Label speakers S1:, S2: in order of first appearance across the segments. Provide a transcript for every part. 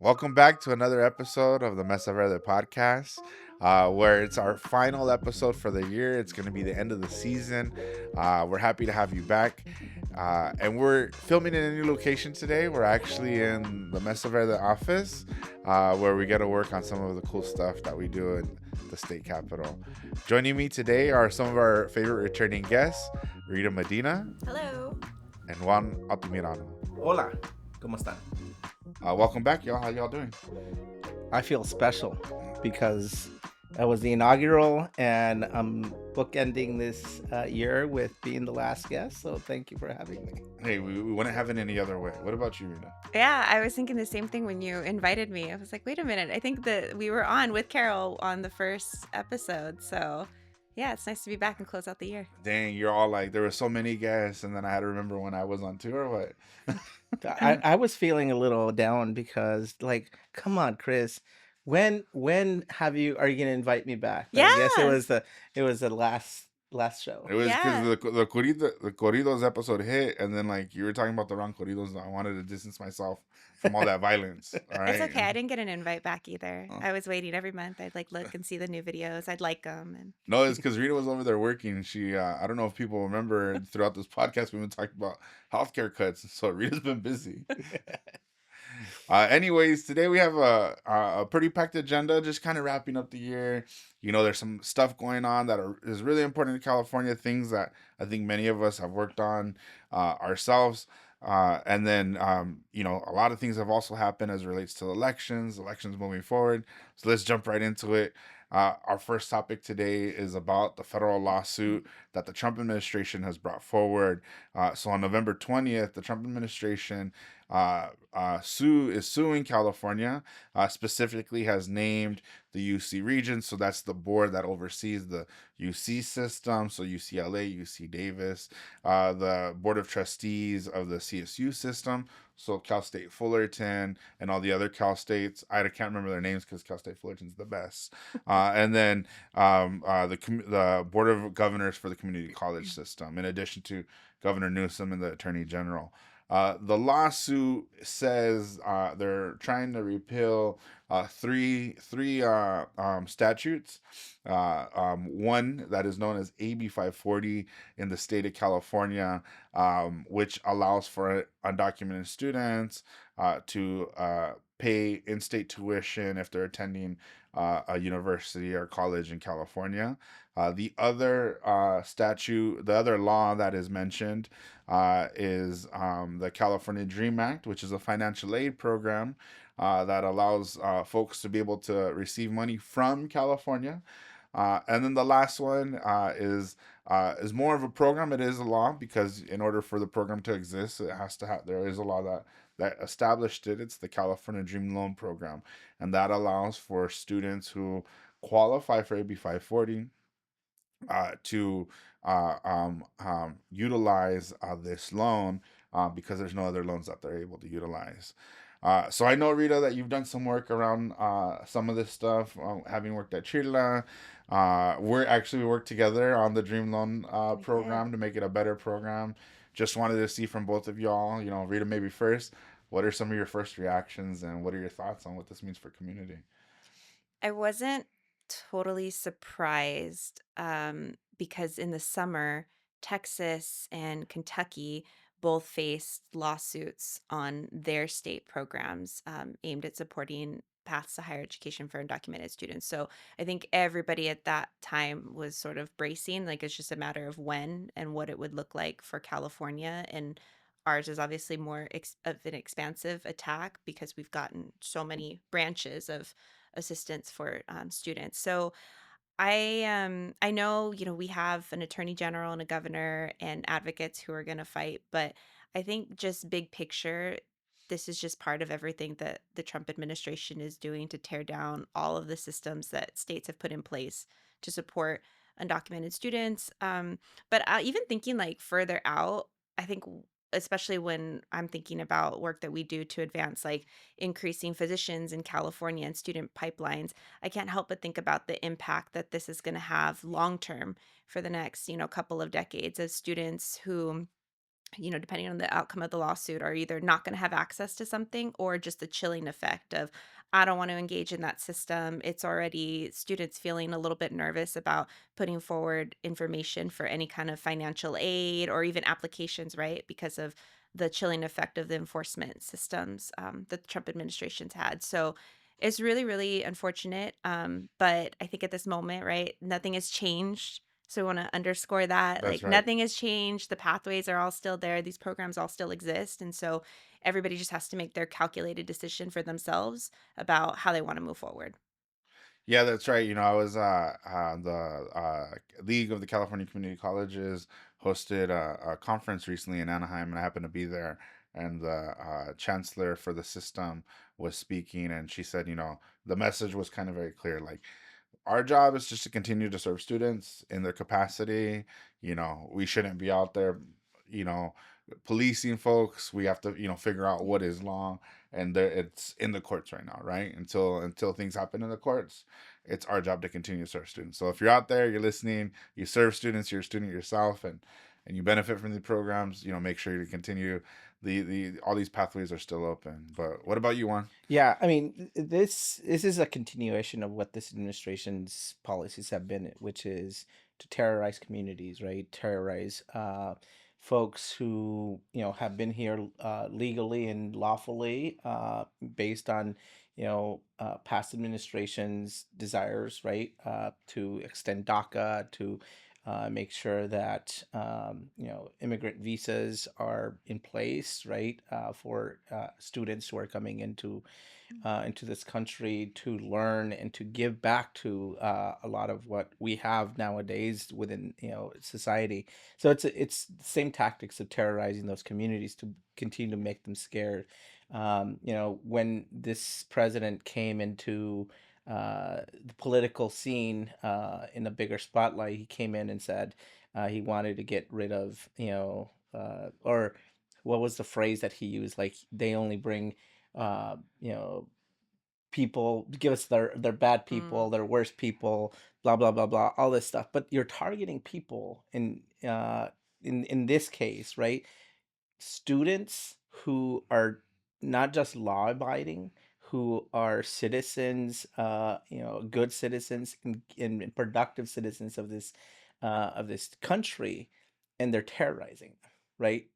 S1: Welcome back to another episode of the Desmadre podcast, where it's our final episode for the year. It's going to be the end of the season. We're happy to have you back. And we're filming in a new location today. We're actually in the Desmadre office, where we get to work on some of the cool stuff that we do in the state capital. Joining me today are some of our favorite returning guests, Rita Medina
S2: Hello.
S1: and Juan Altamirano.
S3: Hola, ¿cómo están?
S1: Welcome back, y'all. How y'all doing?
S3: I feel special because that was the inaugural, and I'm bookending this year with being the last guest. So thank you for having me.
S1: Hey, we wouldn't have it any other way. What about you, Rita?
S2: Yeah, I was thinking the same thing when you invited me. I was like, wait a minute. I think that we were on with Carol on the first episode. So, yeah, it's nice to be back and close out the year.
S1: Dang, you're all like, there were so many guests, and then I had to remember when I was on tour. What?
S3: I was feeling a little down because, like, come on, Chris, when are you gonna invite me back? But I guess
S2: Yes.
S3: it was the last show.
S1: It was because
S2: Yeah.
S1: the corridos episode hit, and then like you were talking about the wrong corridos. I wanted to distance myself from all that violence. All
S2: It's
S1: right.
S2: okay. I didn't get an invite back either.
S1: Uh,
S2: I was waiting every month. I'd like look and see the new videos. I'd like them. And
S1: no, it's because Rita was over there working. She, I don't know if people remember throughout this podcast we've been talking about healthcare cuts. So Rita's been busy. Anyways, today we have a pretty packed agenda, just kind of wrapping up the year. You know, there's some stuff going on is really important in California, things that I think many of us have worked on ourselves. And then, you know, a lot of things have also happened as it relates to elections moving forward. So let's jump right into it. Our first topic today is about the federal lawsuit that the Trump administration has brought forward. So on November 20th, the Trump administration is suing California, specifically has named the UC region. So that's the board that oversees the UC system. So UCLA, UC Davis, the board of trustees of the CSU system. So Cal State Fullerton and all the other Cal States. I can't remember their names because Cal State Fullerton's the best. And then the board of governors for the community college system, in addition to Governor Newsom and the Attorney General. The lawsuit says they're trying to repeal three statutes. One that is known as AB 540 in the state of California, which allows for undocumented students to pay in-state tuition if they're attending a university or college in California. The other the other law that is mentioned is the California Dream Act, which is a financial aid program that allows folks to be able to receive money from California. And then the last one is more of a program. It is a law because in order for the program to exist, it has to have. There is a law that established it. It's the California Dream Loan Program, and that allows for students who qualify for AB 540 to utilize this loan because there's no other loans that they're able to utilize. So I know, Rita, that you've done some work around some of this stuff, having worked at Chila. We're actually worked together on the Dream Loan
S2: we did.
S1: program to make it a better program. Just wanted to see from both of y'all, you know, Rita, maybe first, what are some of your first reactions and what are your thoughts on what this means for community?
S2: I wasn't totally surprised because in the summer, Texas and Kentucky both faced lawsuits on their state programs aimed at supporting paths to higher education for undocumented students. So I think everybody at that time was sort of bracing, like it's just a matter of when and what it would look like for California. And ours is obviously more of an expansive attack because we've gotten so many branches of assistance for students. So I know, you know, we have an attorney general and a governor and advocates who are going to fight, but I think just big picture, this is just part of everything that the Trump administration is doing to tear down all of the systems that states have put in place to support undocumented students. But even thinking like further out, I think especially when I'm thinking about work that we do to advance like increasing physicians in California and student pipelines, I can't help but think about the impact that this is going to have long term for the next, you know, couple of decades as students who depending on the outcome of the lawsuit, are either not going to have access to something or just the chilling effect of, I don't want to engage in that system. It's already students feeling a little bit nervous about putting forward information for any kind of financial aid or even applications, right? Because of the chilling effect of the enforcement systems that the Trump administration's had. So it's really, really unfortunate. But I think at this moment, right, nothing has changed, so we want to underscore that,
S1: That's
S2: like,
S1: right.
S2: nothing has changed. The pathways are all still there. These programs all still exist. And so everybody just has to make their calculated decision for themselves about how they want to move forward.
S1: Yeah, that's right. I was the League of the California Community Colleges hosted a conference recently in Anaheim, and I happened to be there. And the chancellor for the system was speaking, and she said, the message was kind of very clear. Like, our job is just to continue to serve students in their capacity. We shouldn't be out there, you know, policing folks. We have to, figure out
S2: Yeah.
S1: what is law, and there it's in the courts right now, right? Until things happen in the courts, it's our job to continue to serve students. So if you're out there, you're listening, you serve students, you're a student yourself, and you benefit from the programs, make sure you continue. The all these pathways are still open. But what about you, Juan?
S3: Yeah, I mean, this is a continuation of what this administration's policies have been, which is to terrorize communities, right? Terrorize folks who have been here legally and lawfully, based on past administrations' desires, right? To extend DACA, to make sure that immigrant visas are in place, right, for students who are coming into this country to learn and to give back to a lot of what we have nowadays within society. So it's the same tactics of terrorizing those communities to continue to make them scared. When this president came into the political scene in a bigger spotlight, he came in and said he wanted to get rid of or what was the phrase that he used? Like they only bring uh, you know, people, give us their bad people,
S2: Mm,
S3: their worst people, blah blah blah blah, all this stuff. But you're targeting people in this case, right? Students who are not just law abiding, who are citizens, good citizens and productive citizens of this country, and they're terrorizing them, right?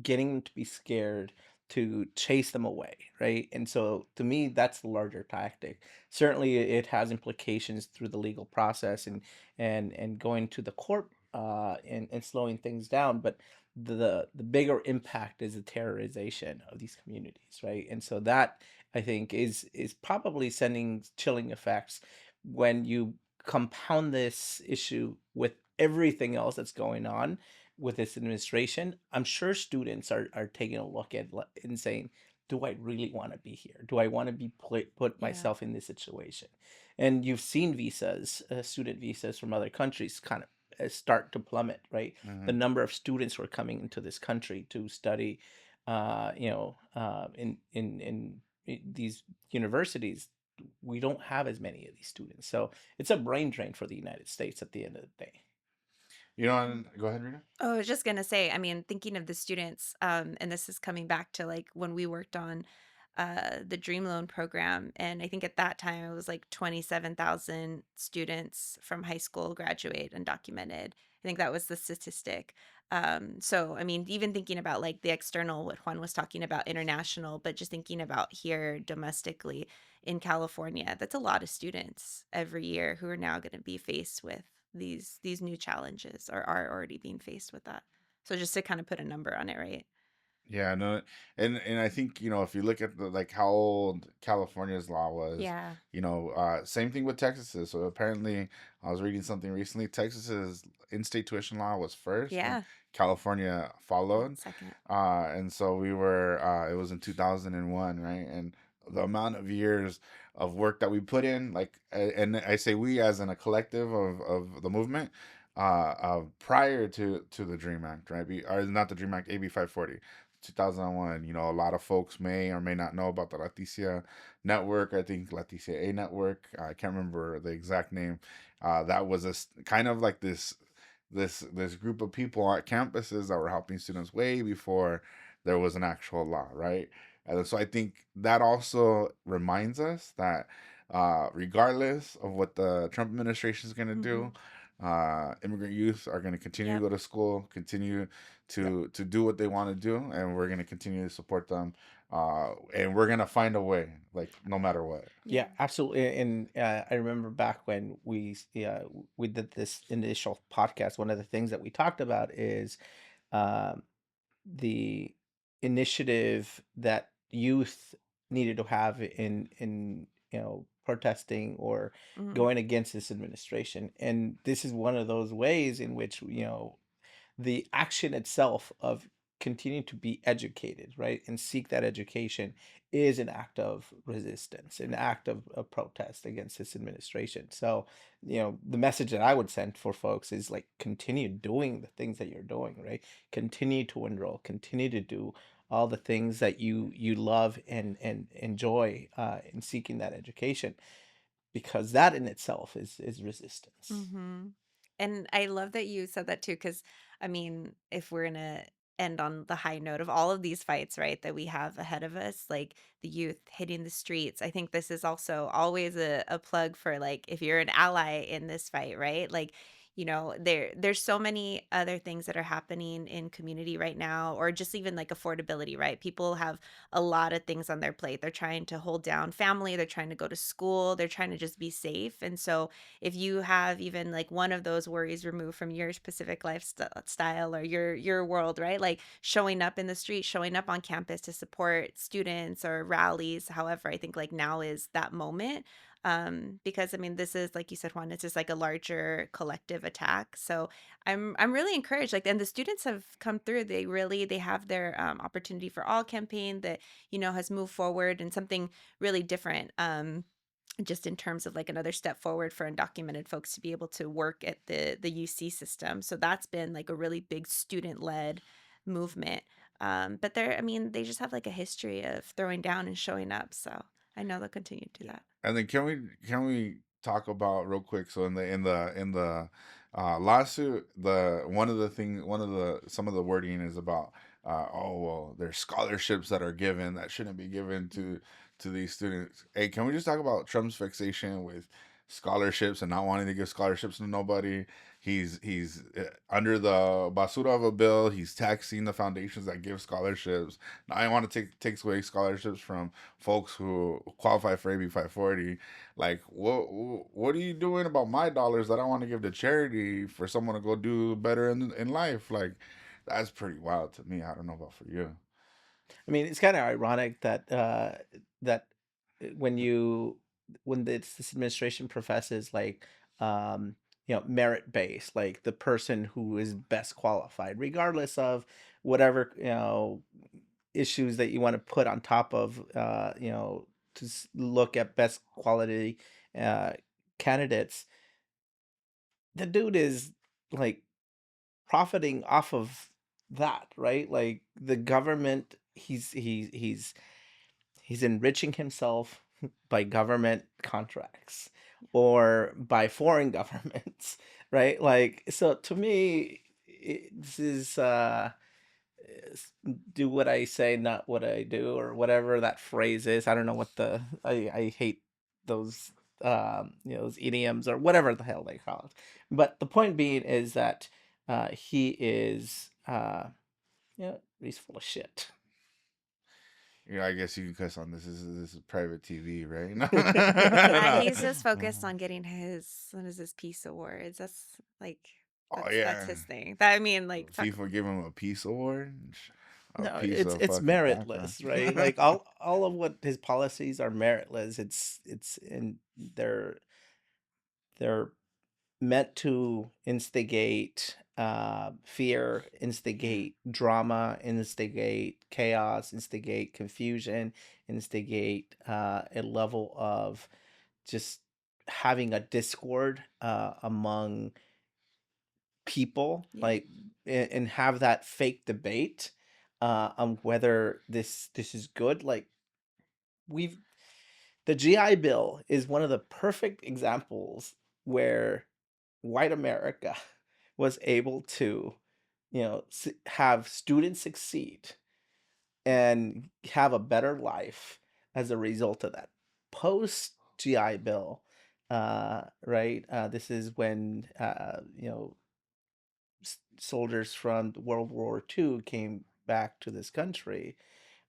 S3: Getting them to be scared, to chase them away, right? And so to me, that's the larger tactic. Certainly, it has implications through the legal process and going to the court and slowing things down. But the bigger impact is the terrorization of these communities, right? And so that I think is probably sending chilling effects when you compound this issue with everything else that's going on with this administration. I'm sure students are taking a look at and saying, do I really want to be here? Do I want to be put
S2: yeah.
S3: myself in this situation? And you've seen student visas from other countries kind of start to plummet, right? The
S1: Hmm.
S3: number of students who are coming into this country to study, in these universities, we don't have as many of these students. So it's a brain drain for the United States at the end of the day.
S2: Mm.
S1: And go ahead, Rita.
S2: Oh, I was just gonna say, I mean, thinking of the students, and this is coming back to like when we worked on the Dream Loan program, and I think at that time it was like 27,000 students from high school graduate undocumented. I think that was the statistic. So I mean, even thinking about like the external, what Juan was talking about, international, but just thinking about here domestically in California, that's a lot of students every year who are now going to be faced with these new challenges or are already being faced with that. So just to kind of put a number on it, right?
S1: Yeah, no, and I think if you look at like how old California's law was,
S2: Yeah.
S1: same thing with Texas's. So apparently, I was reading something recently. Texas's in-state tuition law was first, and
S2: Yeah.
S1: California followed.
S2: Second.
S1: And so it was in 2001, right? And the amount of years of work that we put in, like, and I say we as in a collective of the movement, prior to the Dream Act, right? Or not the Dream Act, AB 540. 2001. A lot of folks may or may not know about the Leticia network. I think Leticia A network. I can't remember the exact name. That was kind of like this. this group of people at campuses that were helping students way before there was an actual law, right? And so I think that also reminds us that regardless of what the Trump administration is going to
S2: Mhm.
S1: do, immigrant youth are going to continue to
S2: Yep.
S1: go to school, continue
S3: Yeah.
S1: to do what they want to do, and we're going to continue to support them. And we're going to find a way, like no matter what.
S3: Yeah,
S2: Yeah.
S3: absolutely. And I remember back when we did this initial podcast. One of the things that we talked about is um, the initiative that youth needed to have in protesting or
S2: Mhm.
S3: going against this administration. And this is one of those ways in which the action itself of continue to be educated, right, and seek that education is an act of resistance, an act of protest against this administration. So, the message that I would send for folks is like continue doing the things that you're doing, right? Continue to enroll, continue to do all the things that you love and enjoy in seeking that education, because that in itself is resistance.
S2: Mhm. And I love that you said that too, because I mean, if we're gonna end on the high note of all of these fights, right, that we have ahead of us, like the youth hitting the streets, I think this is also always a plug for like if you're an ally in this fight, right? Like, there's so many other things that are happening in community right now, or just even like affordability, right? People have a lot of things on their plate. They're trying to hold down family, they're trying to go to school, they're trying to just be safe. And so if you have even like one of those worries removed from your specific lifestyle or your world, right? Like showing up in the street, showing up on campus to support students or rallies. However, I think like now is that moment. Because I mean, this is like you said, Juan, it's just like a larger collective attack. So I'm really encouraged. Like, and the students have come through. They have their opportunity for all campaign that has moved forward and something really different. Just in terms of like another step forward for undocumented folks to be able to work at the UC system. So that's been like a really big student led movement. But I mean, they just have like a history of throwing down and showing up. So I know they'll continue to do
S3: Yeah.
S2: that.
S1: And then can we talk about real quick? So in the lawsuit, the one of the some of the wording is about oh well, there's scholarships that are given that shouldn't be given to these students. Hey, can we just talk about Trump's fixation with scholarships and not wanting to give scholarships to nobody? He's under the basura of a bill. He's taxing the foundations that give scholarships. Now I want to takes away scholarships from folks who qualify for AB 540. Like, what are you doing about my dollars that I want to give to charity for someone to go do better in life? Like, that's pretty wild to me. I don't know about for you.
S3: I mean, it's kind of ironic that that when this administration professes like merit based, like the person who is best qualified, regardless of whatever issues that you want to put on top of to look at best quality uh, candidates, the dude is like profiting off of that, right? Like the government, he's enriching himself by government contracts or by foreign governments, right? Like, so to me, this is do what I say, not what I do, or whatever that phrase is. I don't know what I hate those those idioms or whatever the hell they call it. But the point being is that he is he's full of shit.
S1: Yeah, I guess you can cuss on this. This is private TV, right?
S2: Yeah,
S1: No.
S2: he's just focused on getting his what is his peace awards. That's like
S1: Oh
S2: that's
S1: yeah,
S2: his thing. That I mean, like talk.
S1: FIFA give him a peace award, a
S3: No,
S1: piece of
S3: it's
S1: fucking caca.
S3: meritless, right? Like all of what his policies are meritless. It's and they're meant to instigate fear, instigate drama, instigate chaos, instigate confusion, instigate a level of just having a discord among people,
S2: Yeah.
S3: like and have that fake debate on whether this is good. Like we've the GI Bill is one of the perfect examples where white America was able to, have students succeed and have a better life as a result of that. Post GI Bill, right? This is when soldiers from World War II came back to this country.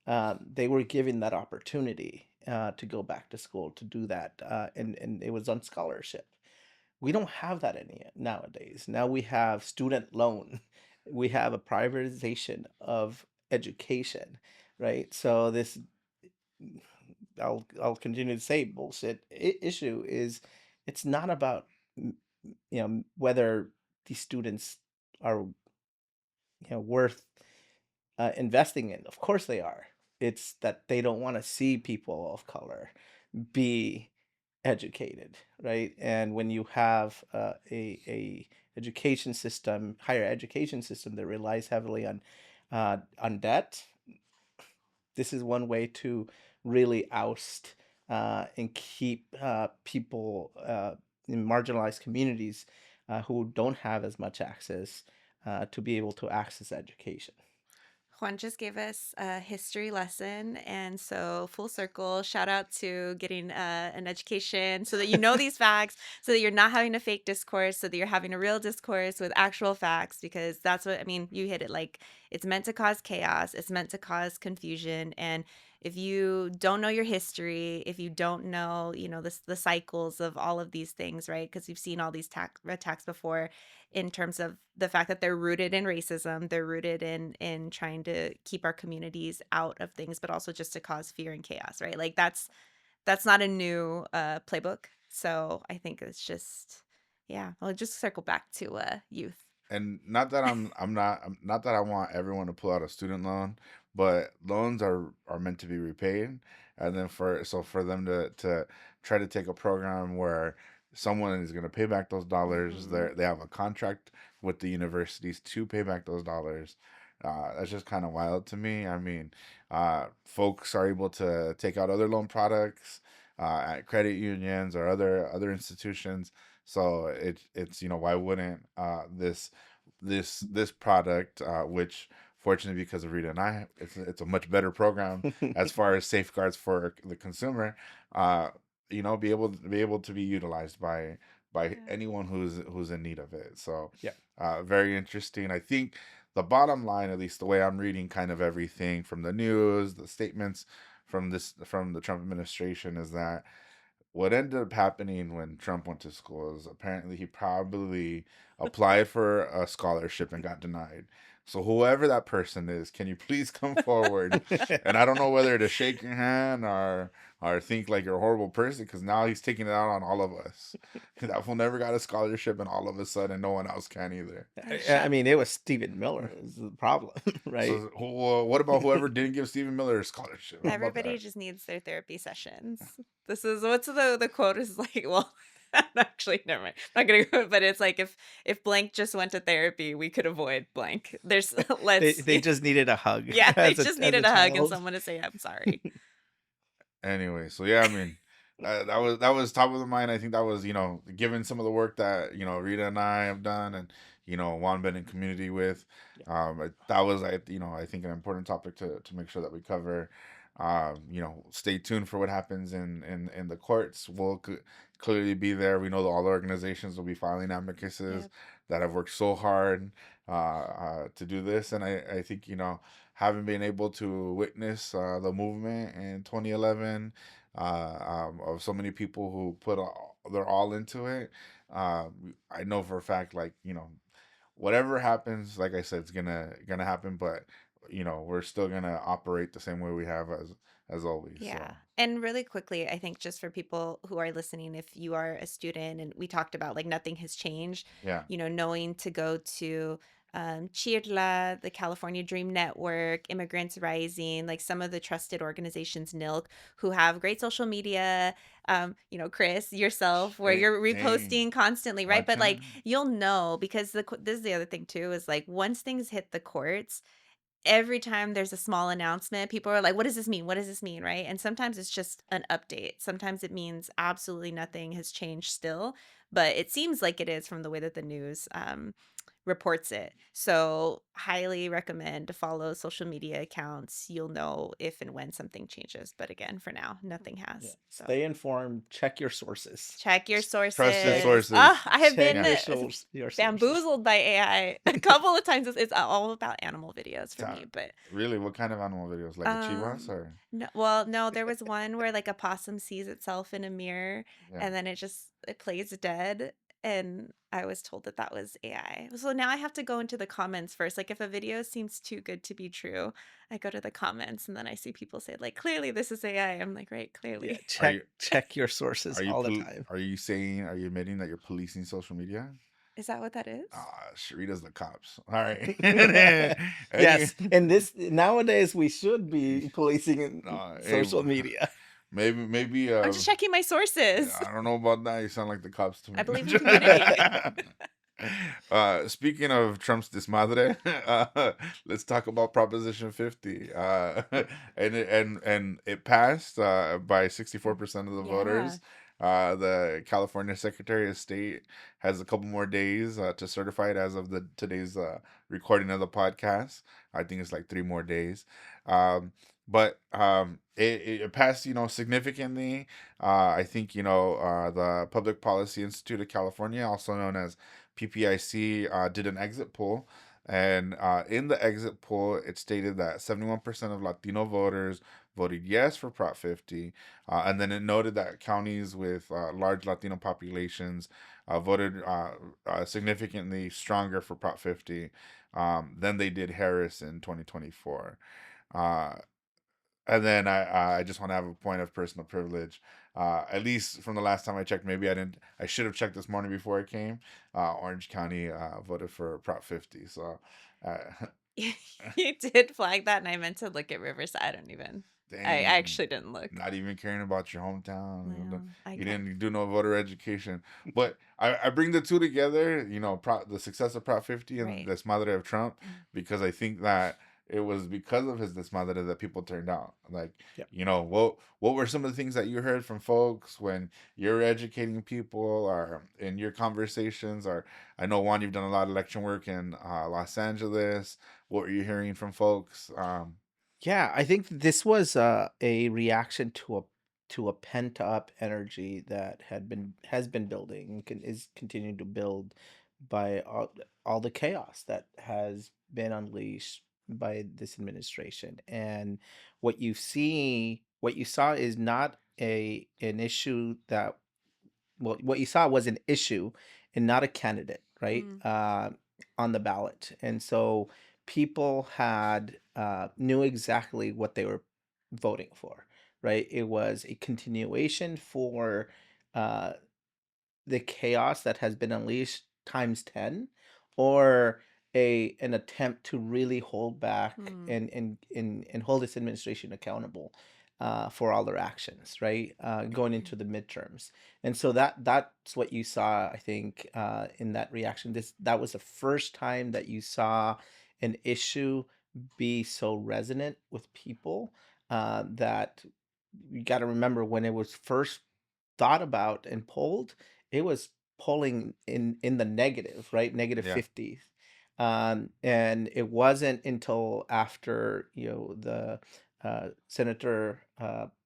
S3: They were given that opportunity to go back to school to do that, and it was on scholarship. We don't have that any nowadays. Now we have student loan. We have a privatization of education, right? So this, I'll continue to say, bullshit issue is, it's not about whether these students are worth investing in. Of course they are. It's that they don't want to see people of color be educated, right? And when you have a education system, higher education system that relies heavily on debt, this is one way to really oust and keep people in marginalized communities who don't have as much access to be able to access education.
S2: Juan just gave us a history lesson. And so, full circle, shout out to getting an education so that you know these facts, so that you're not having a fake discourse, so that you're having a real discourse with actual facts, because that's what I mean. You hit it, like, it's meant to cause chaos, it's meant to cause confusion. And if you don't know your history, if you don't know, the cycles of all of these things, right? Because you've seen all these attacks before, in terms of the fact that they're rooted in racism, they're rooted in trying to keep our communities out of things, but also just to cause fear and chaos, right? Like that's not a new playbook. So I think it's just, yeah, I'll just circle back to youth.
S1: And not that not that I want everyone to pull out a student loan, but loans are meant to be repaid, and then for them to try to take a program where someone is going to pay back those dollars,
S2: Hmm.
S1: they have a contract with the universities to pay back those dollars. That's just kind of wild to me. I mean, folks are able to take out other loan products at credit unions or other institutions. So it's why wouldn't this product, which fortunately because of Rita and I, it's a much better program as far as safeguards for the consumer. Uh, be able to be utilized by
S2: Yeah.
S1: anyone who's in need of it. So,
S3: Yeah.
S1: very interesting. I think the bottom line, at least the way I'm reading kind of everything from the news, the statements from the Trump administration, is that what ended up happening when Trump went to school is apparently he probably applied for a scholarship and got denied. So whoever that person is, can you please come forward? And I don't know whether to shake your hand or think like you're a horrible person, because now he's taking it out on all of us. That fool never got a scholarship, and all of a sudden no one else can either.
S3: I mean, it was Stephen Miller is the problem, right?
S1: So what about whoever didn't give Stephen Miller a scholarship? How about
S2: Everybody
S1: that?
S2: just needs their therapy sessions. This is what's the quote is like, well, actually never mind. I'm not gonna go, but it's like, if blank just went to therapy, we could avoid blank. There's
S3: they
S2: let's
S3: they just needed a hug
S2: yeah, they just
S3: as a
S2: needed a hug and
S3: child.
S2: someone to say I'm sorry.
S1: Anyway, so yeah, I mean, that was top of the mind. I think that was, given some of the work that Rita and I have done, and Juan been in community with.
S3: Yeah.
S1: That was, I think, an important topic to make sure that we cover. Stay tuned for what happens in the courts. We'll clearly be there. We know that all the organizations will be filing advocacies
S2: Yep.
S1: that have worked so hard to do this, and I think having been able to witness the movement in 2011, of so many people who put their all into it. I know for a fact, like, whatever happens, like I said, it's gonna happen, but we're still gonna operate the same way we have as always.
S2: Yeah.
S1: So
S2: And really quickly, I think just for people who are listening, if you are a student, and we talked about like nothing has changed,
S1: yeah,
S2: knowing to go to CHIRLA, the California Dream Network, Immigrants Rising, like some of the trusted organizations, NILC, who have great social media, Chris, yourself, where
S1: hey,
S2: you're
S1: hey,
S2: reposting constantly, right? But
S1: watch
S2: like
S1: out.
S2: you'll know, because this is the other thing too, is like once things hit the courts, every time there's a small announcement, people are like, "What does this mean? What does this mean?" Right? And sometimes it's just an update. Sometimes it means absolutely nothing has changed still, but it seems like it is from the way that the news reports it. So, highly recommend to follow social media accounts. You'll know if and when something changes. But again, for now, nothing
S3: Yeah.
S2: has. So,
S3: Stay informed. Check your sources.
S2: check your
S1: Trusted
S3: Check
S2: sources.
S1: sources.
S2: I have
S3: check
S2: been
S1: Yeah.
S3: your sources.
S2: bamboozled by AI a couple of times. It's all about animal videos for
S1: Ta-
S2: me, but
S1: Really, what kind of animal videos? Like a chivas
S2: um
S1: or?
S2: no, well, no, there was one where like a possum sees itself in a mirror
S1: Yeah.
S2: and then it plays dead, and I was told that that was AI. So now I have to go into the comments first. Like if a video seems too good to be true, I go to the comments and then I see people say like clearly this is AI. I'm like, right,
S3: Yeah,
S2: clearly.
S1: Are
S3: check
S1: you
S3: check your sources all the time.
S1: are you saying, are you admitting that you're policing social media?
S2: Is that what that is?
S1: Ah, Sharita's the cops. All right. Any,
S3: Yes, and this nowadays we should be policing
S1: hey,
S3: social media.
S1: maybe
S2: I'm just checking my sources.
S1: I don't know about that. You sound like the cops to
S2: I
S1: me.
S2: believe in community.
S1: Speaking of Trump's Desmadre, let's talk about Proposition 50. And it passed by 64% of the
S2: Yeah.
S1: voters. The California Secretary of State has a couple more days to certify it as of the today's recording of the podcast. I think it's like 3 more days. But it passed, significantly. I think, the Public Policy Institute of California, also known as PPIC, did an exit poll. And in the exit poll, it stated that 71% of Latino voters voted yes for Prop 50. And then it noted that counties with large Latino populations voted significantly stronger for Prop 50 than they did Harris in 2024. Uh, and then I just want to have a point of personal privilege. At least from the last time I checked, maybe I didn't. I should have checked this morning before I came. Orange County voted for Prop 50. So, uh,
S2: You did flag that, and I meant to look at Riverside. I don't even. I
S1: dang,
S2: actually didn't look.
S1: not even caring about your hometown.
S2: No, I
S1: You
S2: can't.
S1: didn't do no voter education. But I bring the two together. The success of Prop 50 and
S2: Right.
S1: the Desmadre of Trump,
S2: Mm.
S1: because I think that it was because of his Desmadre that people turned out. Like,
S3: Yeah.
S1: what were some of the things that you heard from folks when you're educating people or in your conversations? Or I know, Juan, you've done a lot of election work in Los Angeles. What were you hearing from folks?
S3: Yeah, I think this was a reaction to a pent up energy that has been building and is continuing to build by all the chaos that has been unleashed by this administration. And what you saw is not a an issue that what you saw was an issue and not a candidate, right?
S2: Mm.
S3: On the ballot, and so people had knew exactly what they were voting for, right? It was a continuation for uh, the chaos that has been unleashed times 10, or a an attempt to really hold back
S2: Mm.
S3: and hold this administration accountable for all their actions, right? Going into the midterms. And so that's what you saw, I think, in that reaction. That was the first time that you saw an issue be so resonant with people, that you got to remember when it was first thought about and polled, it was polling in the negative, right? Negative
S1: Yeah.
S3: 50s. And it wasn't until after, the Senator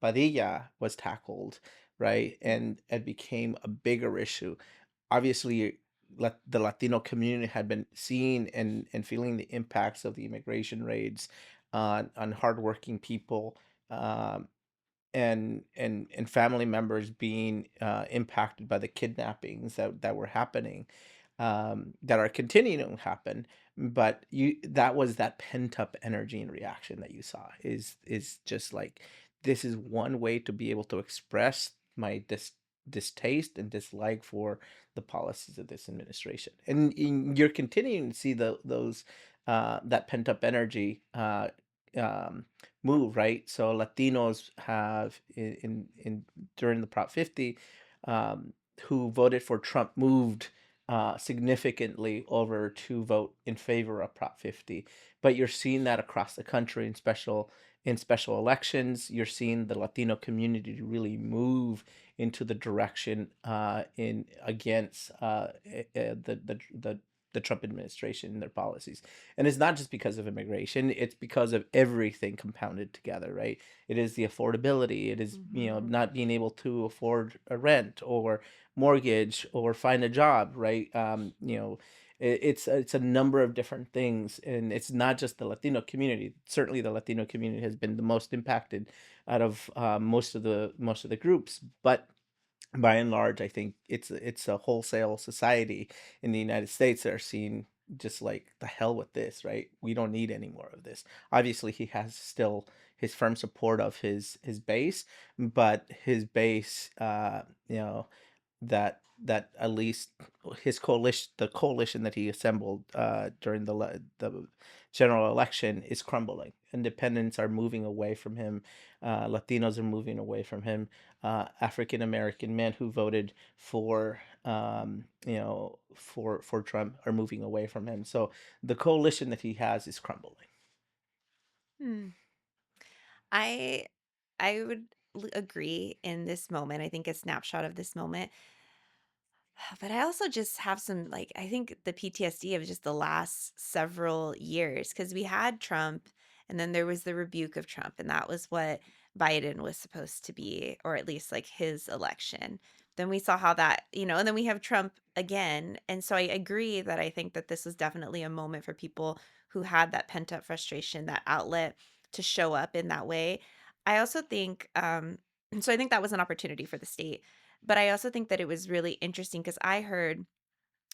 S3: Padilla was tackled, right? And it became a bigger issue. Obviously, the Latino community had been seeing and feeling the impacts of the immigration raids on hardworking people, um, and family members being impacted by the kidnappings that were happening, that are continuing to happen. But that was that pent up energy and reaction that you saw is just like, this is one way to be able to express my distaste and dislike for the policies of this administration. And you're continuing to see those that pent up energy um, move, right? So Latinos have in during the Prop 50, who voted for Trump, moved significantly over to vote in favor of Prop 50. But you're seeing that across the country in special elections. You're seeing the Latino community really move into the direction in against the the Trump administration and their policies. And it's not just because of immigration, it's because of everything compounded together, right? It is the affordability, it is,
S2: Mhm.
S3: not being able to afford a rent or mortgage or find a job, right? It's a number of different things, and it's not just the Latino community. Certainly, the Latino community has been the most impacted out of most of the groups, but by and large, I think it's a wholesale society in the United States that are seeing just like the hell with this, right? We don't need any more of this. Obviously, he has still his firm support of his base, but his base, that at least his coalition, the coalition that he assembled during the general election, is crumbling. Independents are moving away from him. Latinos are moving away from him. African American men who voted for Trump are moving away from him. So the coalition that he has is crumbling.
S2: Hmm. I I would agree in this moment. I think a snapshot of this moment. But I also just have some, like, I think the PTSD of just the last several years, because we had Trump and then there was the rebuke of Trump, and that was what Biden was supposed to be, or at least like his election. Then we saw how that, and then we have Trump again. And so I agree that I think that this was definitely a moment for people who had that pent up frustration, that outlet to show up in that way. I also think, so I think that was an opportunity for the state, but I also think that it was really interesting because I heard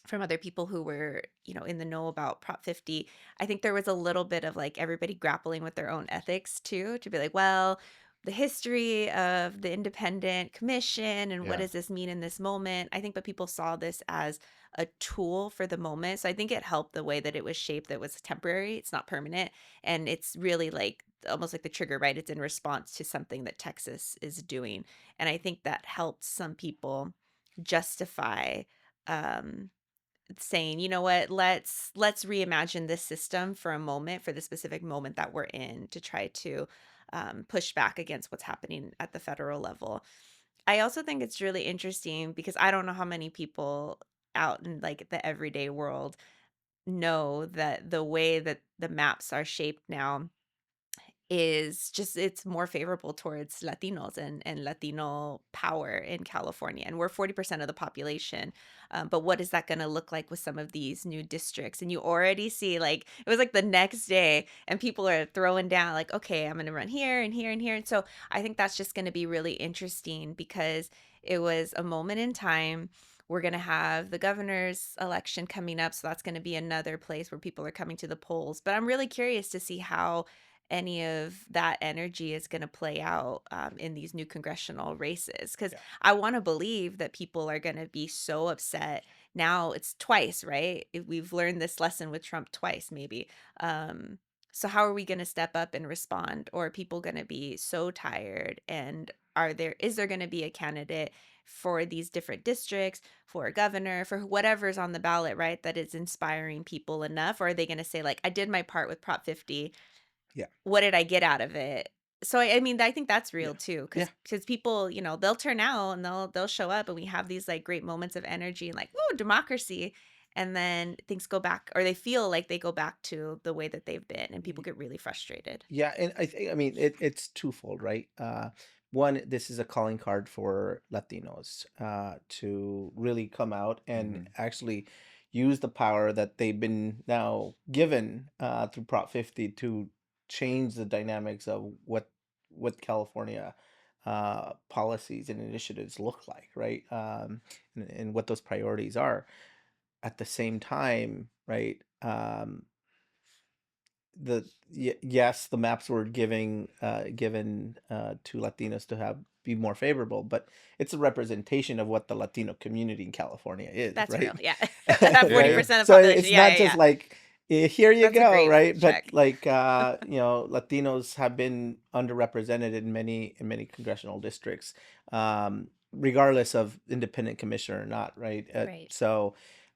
S2: from other people who were, in the know about Prop 50. I think there was a little bit of like everybody grappling with their own ethics too, to be like, well, the history of the independent commission and what
S1: Yeah.
S2: does this mean in this moment? I think, but people saw this as a tool for the moment. So I think it helped the way that it was shaped, that was temporary, it's not permanent. And it's really like almost like the trigger, right? It's in response to something that Texas is doing. And I think that helped some people justify um saying, you know what, let's reimagine this system for a moment, for the specific moment that we're in, to try to push back against what's happening at the federal level. I also think it's really interesting because I don't know how many people out in like the everyday world know that the way that the maps are shaped now is just, it's more favorable towards Latinos and Latino power in California. And we're 40% of the population. But what is that going to look like with some of these new districts? And you already see, like, it was like the next day, and people are throwing down, like, okay, I'm going to run here and here and here. And so I think that's just going to be really interesting because it was a moment in time. We're going to have the governor's election coming up. So that's going to be another place where people are coming to the polls. But I'm really curious to see how any of that energy is going to play out in these new congressional races, because
S3: Yeah.
S2: I want to believe that people are going to be so upset. Now it's twice, right? We've learned this lesson with Trump twice, maybe. um, so how are we going to step up and respond, or are people going to be so tired? And is there going to be a candidate for these different districts, for a governor, for whatever's on the ballot, right, that is inspiring people enough? Or are they going to say, like, I did my part with Prop 50,
S3: Yeah.
S2: what did I get out of it? So I mean, I think that's
S3: Yeah.
S2: real too,
S3: Yeah.
S2: because people, they'll turn out and they'll show up, and we have these like great moments of energy and like, oh, democracy, and then things go back, or they feel like they go back to the way that they've been, and people get really frustrated.
S3: Yeah, and I mean it's twofold, right? One, this is a calling card for Latinos to really come out and
S1: Hmm.
S3: actually use the power that they've been now given through Prop 50 to change the dynamics of what California policies and initiatives look like, right? And what those priorities are. At the same time, right? Yes, the maps were given to Latinos to have be more favorable, but it's a representation of what the Latino community in California is,
S2: That's
S3: right?
S2: real, yeah. That
S1: Yeah,
S2: forty
S1: yeah.
S2: percent of the
S3: So
S2: population,
S3: it's
S2: yeah,
S3: not
S2: yeah,
S3: just
S2: yeah.
S3: like here you
S2: That's a
S3: go,
S2: great
S3: right? But
S2: check.
S3: like Latinos have been underrepresented in many congressional districts, regardless of independent commissioner or not, right?
S2: Right.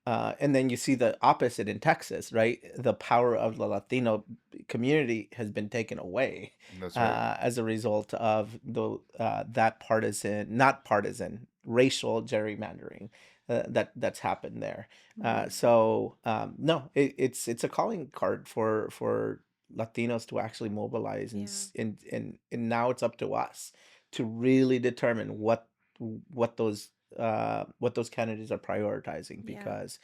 S3: And then you see the opposite in Texas, right? The power of the Latino community has been taken away
S1: That's right.
S3: as a result of that partisan, not partisan, racial gerrymandering that's happened there.
S2: Mhm.
S3: No, it's a calling card for Latinos to actually mobilize,
S2: Yeah.
S3: and now it's up to us to really determine what those what those candidates are prioritizing,
S2: Yeah.
S3: because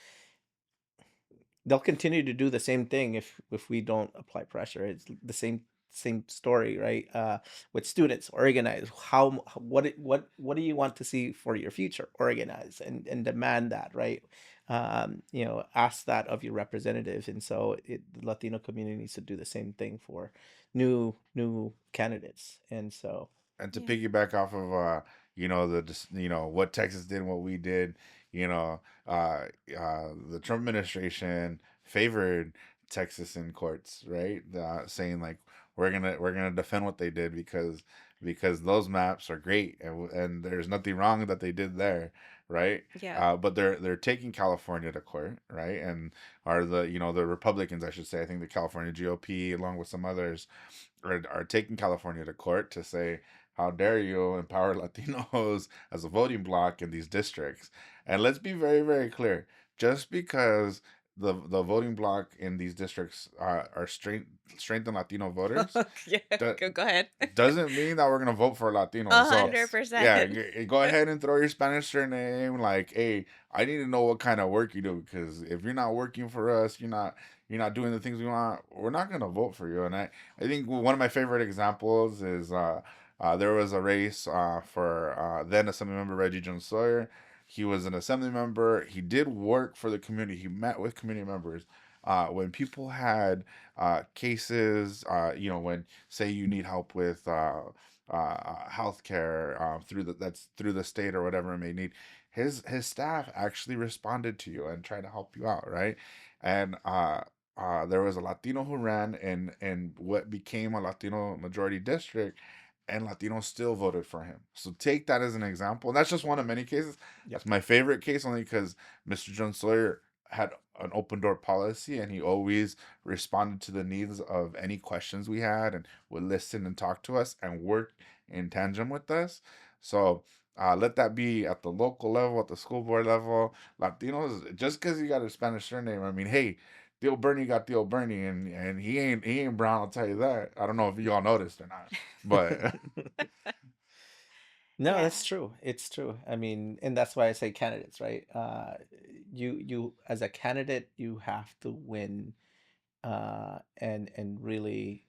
S3: they'll continue to do the same thing if we don't apply pressure. It's the same story, right? With students, organize. What do you want to see for your future? Organize and demand that, right? Ask that of your representatives, and so the Latino community needs to do the same thing for new candidates, and so
S1: And to
S2: Yeah.
S1: piggyback off of what Texas did and what we did, you know, the Trump administration favored Texas in courts, right? Saying like we're gonna defend what they did because those maps are great and there's nothing wrong that they did there, right?
S2: Yeah.
S1: But they're taking California to court, right? And are the Republicans, I should say, I think the California GOP along with some others are taking California to court to say, how dare you empower Latinos as a voting bloc in these districts? And let's be very, very clear. Just because the voting bloc in these districts are strengthened Latino voters,
S2: Yeah.
S1: that
S2: Go ahead.
S1: doesn't mean that we're gonna vote for Latinos.
S2: A
S1: So
S2: hundred
S3: yes.
S1: yeah,
S2: percent.
S1: go ahead and throw your Spanish surname. Like, hey, I need to know what kind of work you do because if you're not working for us, you're not doing the things we want. We're not gonna vote for you. And I think one of my favorite examples is there was a race for then Assemblymember Reggie Jones Sawyer. He was an assembly member. He did work for the community. He met with community members. When people had cases, when say you need help with healthcare that's through the state or whatever it may need, his staff actually responded to you and tried to help you out, right? And there was a Latino who ran in what became a Latino majority district, and Latinos still voted for him. So take that as an example. And that's just one of many cases.
S3: Yep.
S1: That's my favorite case only because Mr. John Sawyer had an open door policy and he always responded to the needs of any questions we had and would listen and talk to us and work in tandem with us. So let that be at the local level, at the school board level. Latinos, just because you got a Spanish surname, I mean, hey, Theo Bernie got Theo Bernie, and he ain't brown. I'll tell you that. I don't know if you all noticed or not, but
S3: No,
S2: Yeah.
S3: that's true. It's true. I mean, and that's why I say candidates, right? You as a candidate, you have to win, and really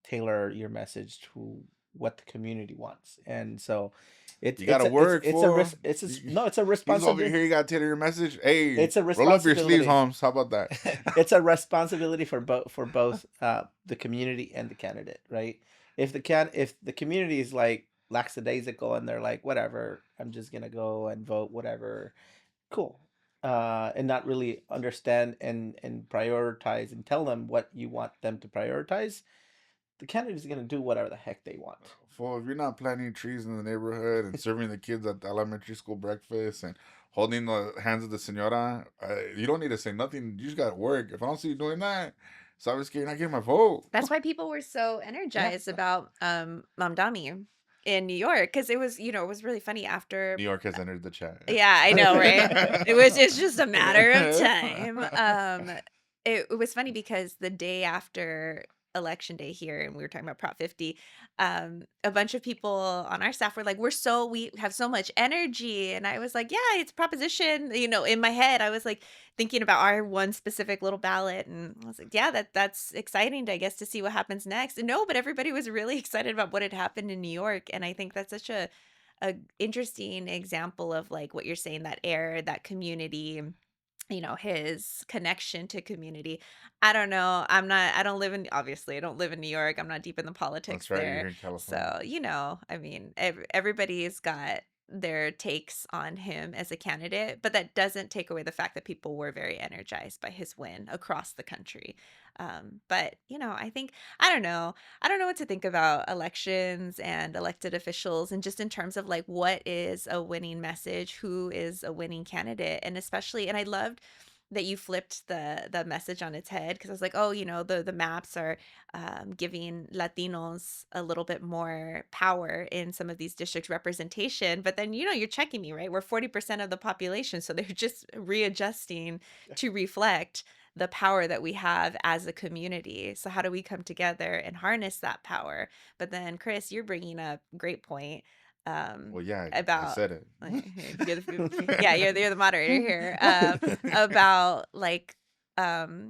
S3: tailor your message to what the community wants. And so,
S1: you got to work
S3: it's a
S1: for.
S3: risk. No, it's a
S1: He's over
S3: responsibility.
S1: here. You got to tailor your message. Hey,
S3: It's a
S1: roll up your sleeves,
S3: responsibility.
S1: Holmes. How about that?
S3: It's a responsibility for both the community and the candidate, right? If the community is like lackadaisical and they're like, whatever, I'm just gonna go and vote, whatever, cool, and not really understand and prioritize and tell them what you want them to prioritize, the candidate is gonna do whatever the heck they want.
S1: Fool, if you're not planting trees in the neighborhood and serving the kids at the elementary school breakfast and holding the hands of the senora, you don't need to say nothing. You just got to work. If I don't see you doing that, it's obviously you're not getting my vote.
S2: That's why people were so
S3: Yeah.
S2: energized about Mamdani in New York because it was really funny
S1: New
S2: after.
S1: York has entered the chat.
S2: Yeah, I know, right? It's just a matter of time. It was funny because the day after election day here, and we were talking about Prop 50, a bunch of people on our staff were like, we have so much energy. And I was like, yeah, it's a proposition. In my head, I was like thinking about our one specific little ballot. And I was like, yeah, that's exciting, I guess, to see what happens next. And no, but everybody was really excited about what had happened in New York. And I think that's such a interesting example of like what you're saying, that air, that community, his connection to community. I don't know. I don't live in, obviously, I don't live in New York. I'm not deep in the politics
S1: That's right. You're
S2: there.
S1: here in California.
S2: So, I mean, everybody's got their takes on him as a candidate, but that doesn't take away the fact that people were very energized by his win across the country. But, I think, I don't know. I don't know what to think about elections and elected officials, and just in terms of like what is a winning message, who is a winning candidate, and especially, and I loved that you flipped the message on its head, because I was like, oh, the maps are giving Latinos a little bit more power in some of these district representation. But then, you're checking me, right? We're 40% of the population, so they're just readjusting to reflect the power that we have as a community. So how do we come together and harness that power? But then, Chris, you're bringing up a great point,
S1: Well, yeah, I
S2: about
S1: said it.
S2: yeah, you're the moderator here, about like,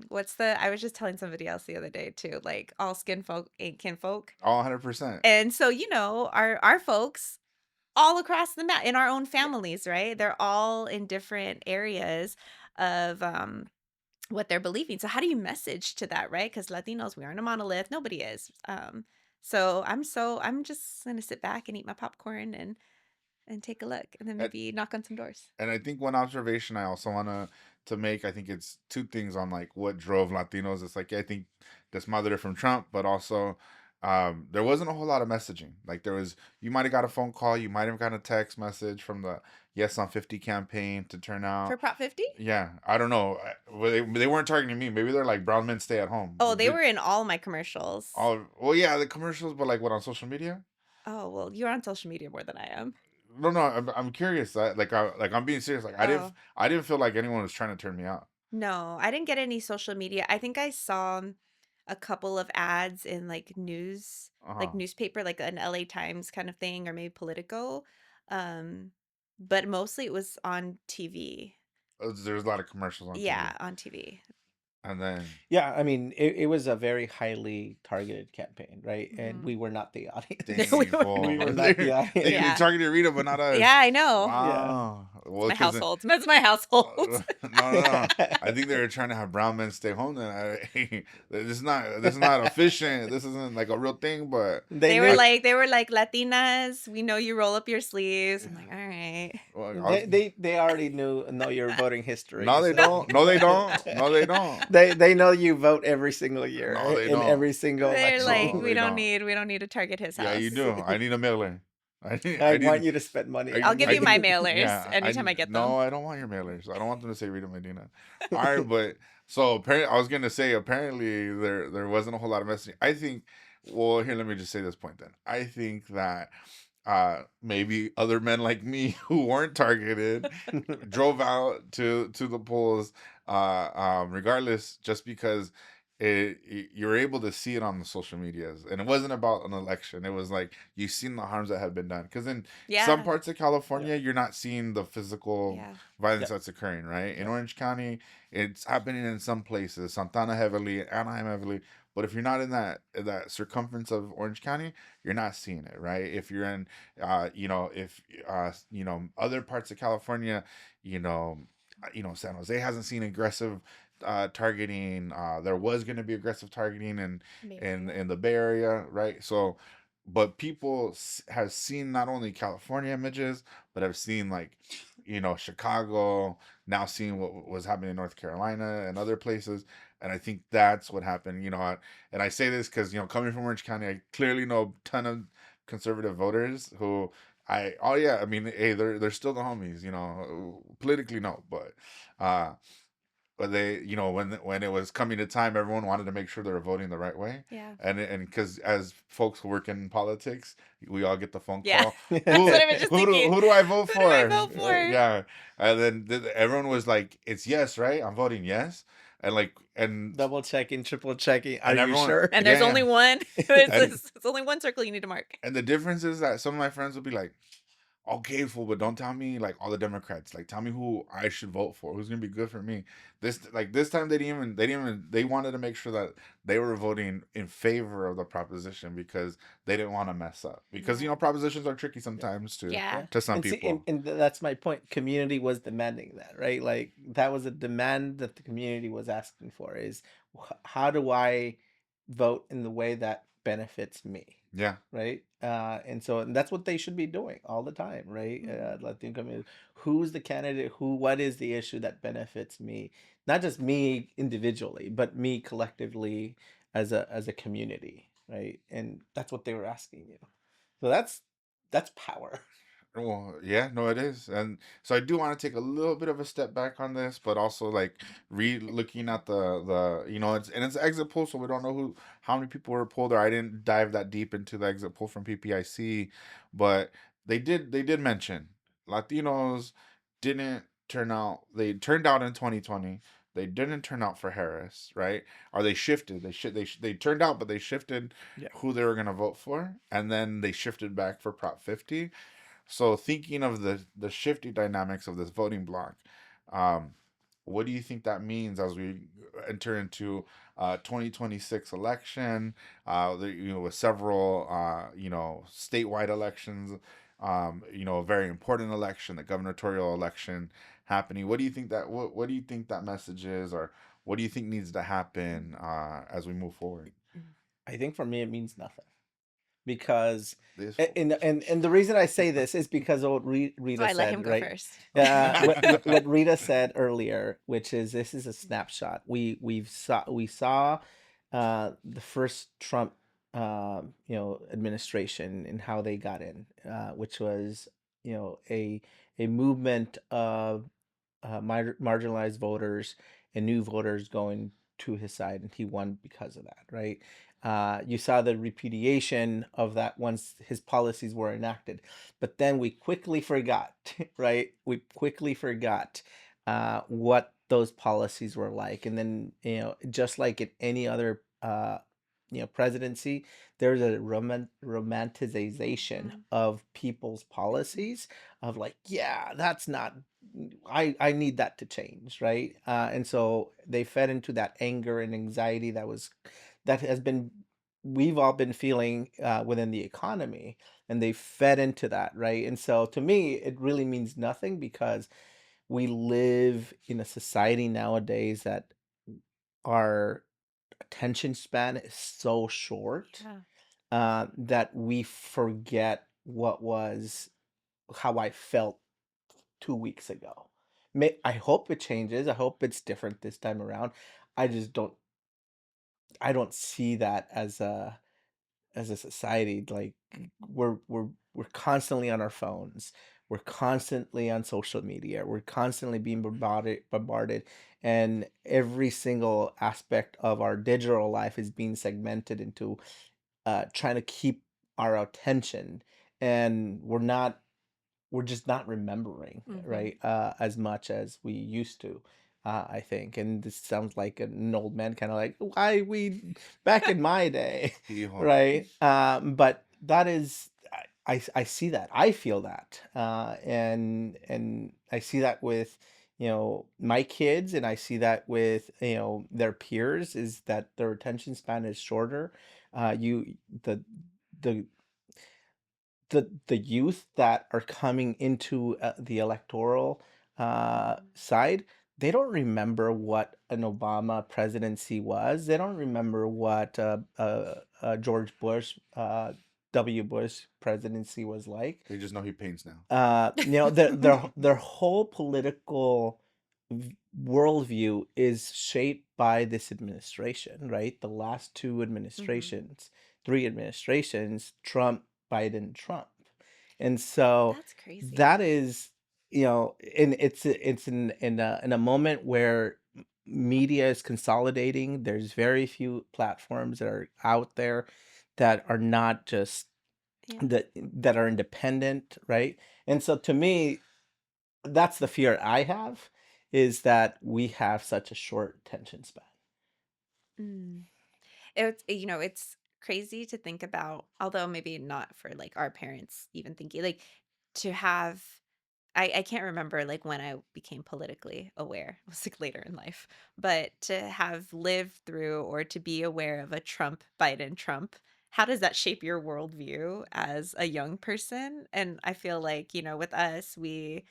S2: what's the I was just telling somebody else the other day too, like, all skin folk ain't kinfolk.
S1: All 100%.
S2: And so, our folks all across the map in our own
S3: Yeah.
S2: families, right? They're all in different areas of what they're believing. So how do you message to that, right? Because Latinos, we aren't a monolith. Nobody is. So I'm just gonna sit back and eat my popcorn and take a look, and then
S1: And,
S2: maybe knock on some doors.
S1: and I think one observation I also want to make, I think it's two things on like what drove Latinos. It's like, I think Desmadre from Trump, but also there wasn't a whole lot of messaging. Like there was, you might have got a phone call, you might have gotten a text message from the Yes on 50 campaign to turn
S2: For
S1: out.
S2: Prop 50?
S1: Yeah, I don't know. Well, they weren't targeting me. Maybe they're like brown men stay at home.
S2: Oh, they were in all my commercials.
S1: All well, yeah, the commercials, but like what on social media?
S2: Oh, well, you're on social media more than I am.
S1: No, no, I'm curious. I'm being serious. Like
S2: Oh,
S1: I didn't feel like anyone was trying to turn me out.
S2: no, I didn't get any social media. I think I saw a couple of ads in like
S1: Uh
S2: like
S1: huh.
S2: newspaper, like an LA Times kind of thing, or maybe Politico. Um, but mostly it was on TV.
S1: There's a lot of commercials on TV,
S2: Yeah, on TV.
S1: and then
S3: Yeah, I mean, it was a very highly targeted campaign, right? And
S2: Hmm.
S3: we were not the audience.
S2: We
S1: dang
S2: were.
S3: We
S1: fool,
S3: were not the
S1: they
S3: audience.
S2: Yeah.
S1: targeted Rita, but not us.
S2: Yeah, I know.
S3: Yeah.
S1: Wow.
S2: It's
S1: Well,
S2: my
S1: because
S2: household. That's my household.
S1: no, no, no. I think they were trying to have brown men stay home. Then this is not efficient. This isn't like a real thing. But
S3: They
S2: They were
S3: knew
S1: I
S2: like, Latinas, we know you roll up your sleeves. I'm like, all right.
S1: well, I was,
S3: they already know your voting history.
S1: no, they
S3: So
S1: don't. No, they don't. No, they don't.
S3: they know you vote every single year
S1: No, they
S3: in
S1: don't.
S3: every single
S2: They're like,
S1: No,
S3: election.
S1: they don't.
S2: we don't need to target his
S1: Yeah, you
S2: house.
S1: do. I need a mailer.
S3: I
S1: I
S3: want
S1: need.
S3: you to spend money
S1: I
S2: I'll
S3: on
S2: give you
S1: I
S2: my
S3: me.
S2: mailers
S1: yeah.
S2: anytime I get them.
S1: No, I don't want your mailers. I don't want them to say Rita Medina. All right, but so apparently I was gonna say apparently there wasn't a whole lot of messaging. I think. Well, here let me just say this point then. I think that maybe other men like me who weren't targeted drove out to the polls regardless, just because you're able to see it on the social medias, and it wasn't about an election. It was like you've seen the harms that have been done, because in some
S2: Yeah.
S1: parts of
S3: Yeah.
S1: California you're not seeing the physical
S2: Yeah.
S1: violence
S3: Yeah.
S1: that's occurring, right? In
S3: Yeah.
S1: Orange County it's happening in some places, Santana heavily, Anaheim heavily, but if you're not in that circumference of Orange County, you're not seeing it, right? If you're in if other parts of California, you know San Jose hasn't seen aggressive targeting. There was going to be aggressive targeting
S2: Bay
S1: in
S2: Area.
S1: the Bay Area, right? So, but people have seen not only California images, but have seen like Chicago, now seeing what was happening in North Carolina and other places. And I think that's what happened. And I say this because coming from Orange County, I clearly know a ton of conservative voters who oh yeah, I mean, hey, they're still the homies, politically no, uh but they, when it was coming to time, everyone wanted to make sure they were voting the right way.
S2: Yeah.
S1: And because as folks who work in politics, we all get the phone
S2: Yeah.
S1: call,
S2: That's what I was just thinking.
S1: who do I vote
S2: Who
S1: for?
S2: do I vote for?
S1: Yeah. And then everyone was like, it's yes, right? I'm voting yes. And like,
S3: Double checking, triple checking. Are
S1: and
S3: you
S1: everyone,
S3: sure?
S2: And
S1: yeah,
S2: there's
S1: yeah.
S2: only one.
S1: And
S2: It's only one circle you need to mark.
S1: and the difference is that some of my friends will be like, okay, fool, but don't tell me like all the Democrats. Like, tell me who I should vote for. Who's gonna be good for me? This time they wanted to make sure that they were voting in favor of the proposition because they didn't want to mess up. Because
S2: Yeah.
S1: propositions are tricky
S3: Yeah.
S1: sometimes
S2: Yeah.
S1: to some
S3: And see,
S1: people.
S3: and that's my point. Community was demanding that, right? Like that was a demand that the community was asking for is how do I vote in the way that benefits me,
S1: Yeah,
S3: right? And that's what they should be doing all the time, right?
S2: Mhm.
S3: Latino community, who's the candidate? What is the issue that benefits me? Not just me individually, but me collectively as a community, right? And that's what they were asking you. So that's power.
S1: Well, yeah, no, it is, and so I do want to take a little bit of a step back on this, but also like looking at it's exit poll, so we don't know how many people were pulled, or I didn't dive that deep into the exit poll from PPIC, but they did mention Latinos didn't turn out. They turned out in 2020. They didn't turn out for Harris, right? Or they shifted. They turned out, but they shifted
S3: Yeah.
S1: who they were gonna vote for, and then they shifted back for Prop 50. So thinking of the shifty dynamics of this voting block, um, what do you think that means as we enter into 2026 election? With several statewide elections, a very important election, the gubernatorial election happening. What do you think that message is, or what do you think needs to happen as we move forward?
S3: I think for me it means nothing because
S1: This
S3: and the reason I say this is because of what
S2: So
S3: Rita
S2: I let
S3: said,
S2: him go
S3: right?
S2: first.
S3: What Rita said earlier, which is this is a snapshot. We saw the first Trump administration and how they got in, which was a movement of marginalized voters and new voters going to his side, and he won because of that, right? You saw the repudiation of that once his policies were enacted, but then we quickly forgot, right? We quickly forgot what those policies were like, and then just like in any other presidency, there's a romanticization
S2: Mhm.
S3: of people's policies of like, yeah, that's not I need that to change, right? And so they fed into that anger and anxiety that has been we've all been feeling within the economy, and they fed into that, right? And so to me, it really means nothing because we live in a society nowadays that our attention span is so short
S2: Yeah.
S3: that we forget what was how I felt 2 weeks ago. I hope it changes. I hope it's different this time around. I just don't. I don't see that as a society. Like we're constantly on our phones. We're constantly on social media. We're constantly being bombarded, and every single aspect of our digital life is being segmented into trying to keep our attention, and we're just not remembering,
S2: Mhm.
S3: right? As much as we used to, I think. And this sounds like an old man, kind of like why we back in my day,
S1: Hijo.
S3: right? But that is, I see that, I feel that, and I see that with my kids, and I see that with their peers, is that their attention span is shorter. You the the youth that are coming into the electoral
S2: Mhm.
S3: side, they don't remember what an Obama presidency was. They don't remember what George Bush, W. Bush presidency was like.
S1: They just know he paints now.
S3: Their whole political worldview is shaped by this administration, right? The last two
S2: Mhm.
S3: administrations, three administrations, Trump, Biden, Trump, and so
S2: That's crazy.
S3: that is, and it's in a moment where media is consolidating. There's very few platforms that are out there that are not just
S2: Yeah.
S3: that are independent, right? And so to me, that's the fear I have, is that we have such a short attention span.
S2: Mm. It's crazy to think about, although maybe not for like our parents even thinking like to have I can't remember like when I became politically aware. It was like later in life. But to have lived through or to be aware of a Trump, Biden, Trump, how does that shape your worldview as a young person? And I feel like, with us, we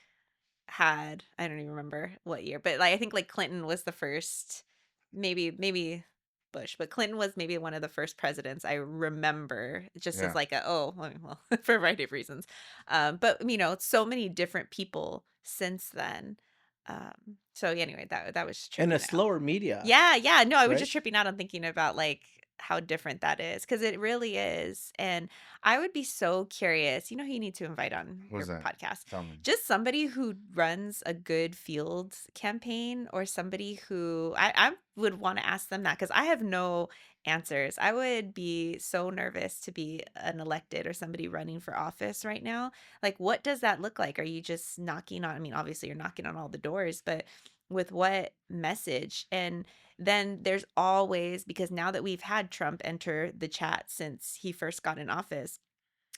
S2: had I don't even remember what year, but, like, I think, like, Clinton was the first, maybe Bush, but Clinton was maybe one of the first presidents I remember just as
S1: Yeah.
S2: like well, for a variety of reasons. But, so many different people since then. So, yeah, anyway, that was
S3: And a
S2: tripping out.
S3: slower media,
S2: Yeah, yeah, no, I was
S3: right?
S2: just tripping out on thinking about, like, how different that is, because it really is. And I would be so curious. You know who you need to invite on
S1: Who's
S2: your
S1: that?
S2: podcast?
S1: Tell me.
S2: Just somebody who runs a good field campaign, or somebody who I would want to ask them that, because I have no answers. I would be so nervous to be an elected or somebody running for office right now. Like, what does that look like? Are you just knocking on, I mean, obviously you're knocking on all the doors, but with what message? And then there's always, because now that we've had Trump enter the chat since he first got in office,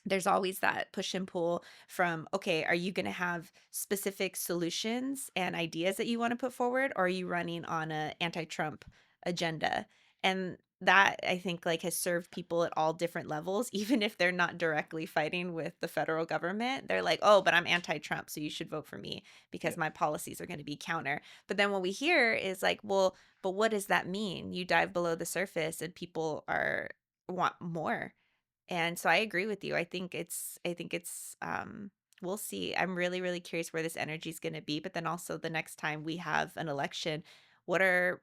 S2: there's always that push and pull from, okay, are you going to have specific solutions and ideas that you want to put forward, or are you running on a anti-Trump agenda? And that, I think, like, has served people at all different levels, even if they're not directly fighting with the federal government. They're like, oh, but I'm anti-Trump, so you should vote for me
S3: Yeah.
S2: because my policies are going to be counter. But then what we hear is like, well, but what does that mean? You dive below the surface and people are want more. And so I agree with you. I think it's we'll see. I'm really, really curious where this energy is going to be, but then also the next time we have an election, what are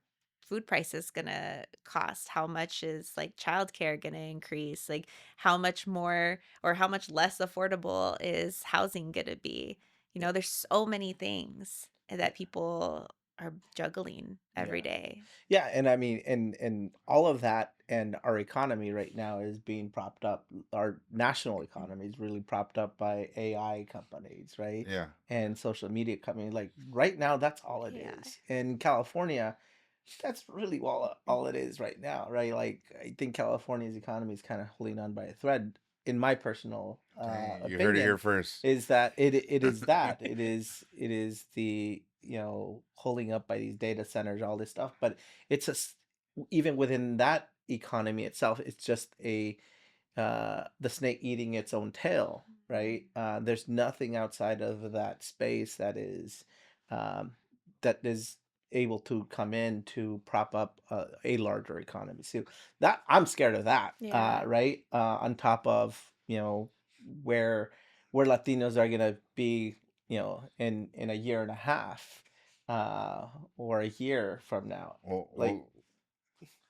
S2: food prices going to cost? How much is like childcare going to increase? Like, how much more or how much less affordable is housing going to be? There's so many things that people are juggling every
S3: Yeah.
S2: day.
S3: Yeah, and I mean, and all of that, and our economy right now is being propped up. Our national economy is really propped up by AI companies, right?
S1: Yeah.
S3: And social media companies. Like right now, that's all it
S2: Yeah.
S3: is. In California, that's really all it is right now, right? Like I think California's economy is kind of holding on by a thread. In my personal
S1: Okay, you heard it here
S3: opinion,
S1: first.
S3: is that it is the holding up by these data centers, all this stuff, but it's even within that economy itself, it's just the snake eating its own tail, right? There's nothing outside of that space um, that is able to come in to prop up a larger economy. So that I'm scared of that,
S2: Yeah.
S3: right? On top of where where Latinos are gonna be, in a year and a half, or a year from now,
S1: We'll,
S3: like.
S1: we'll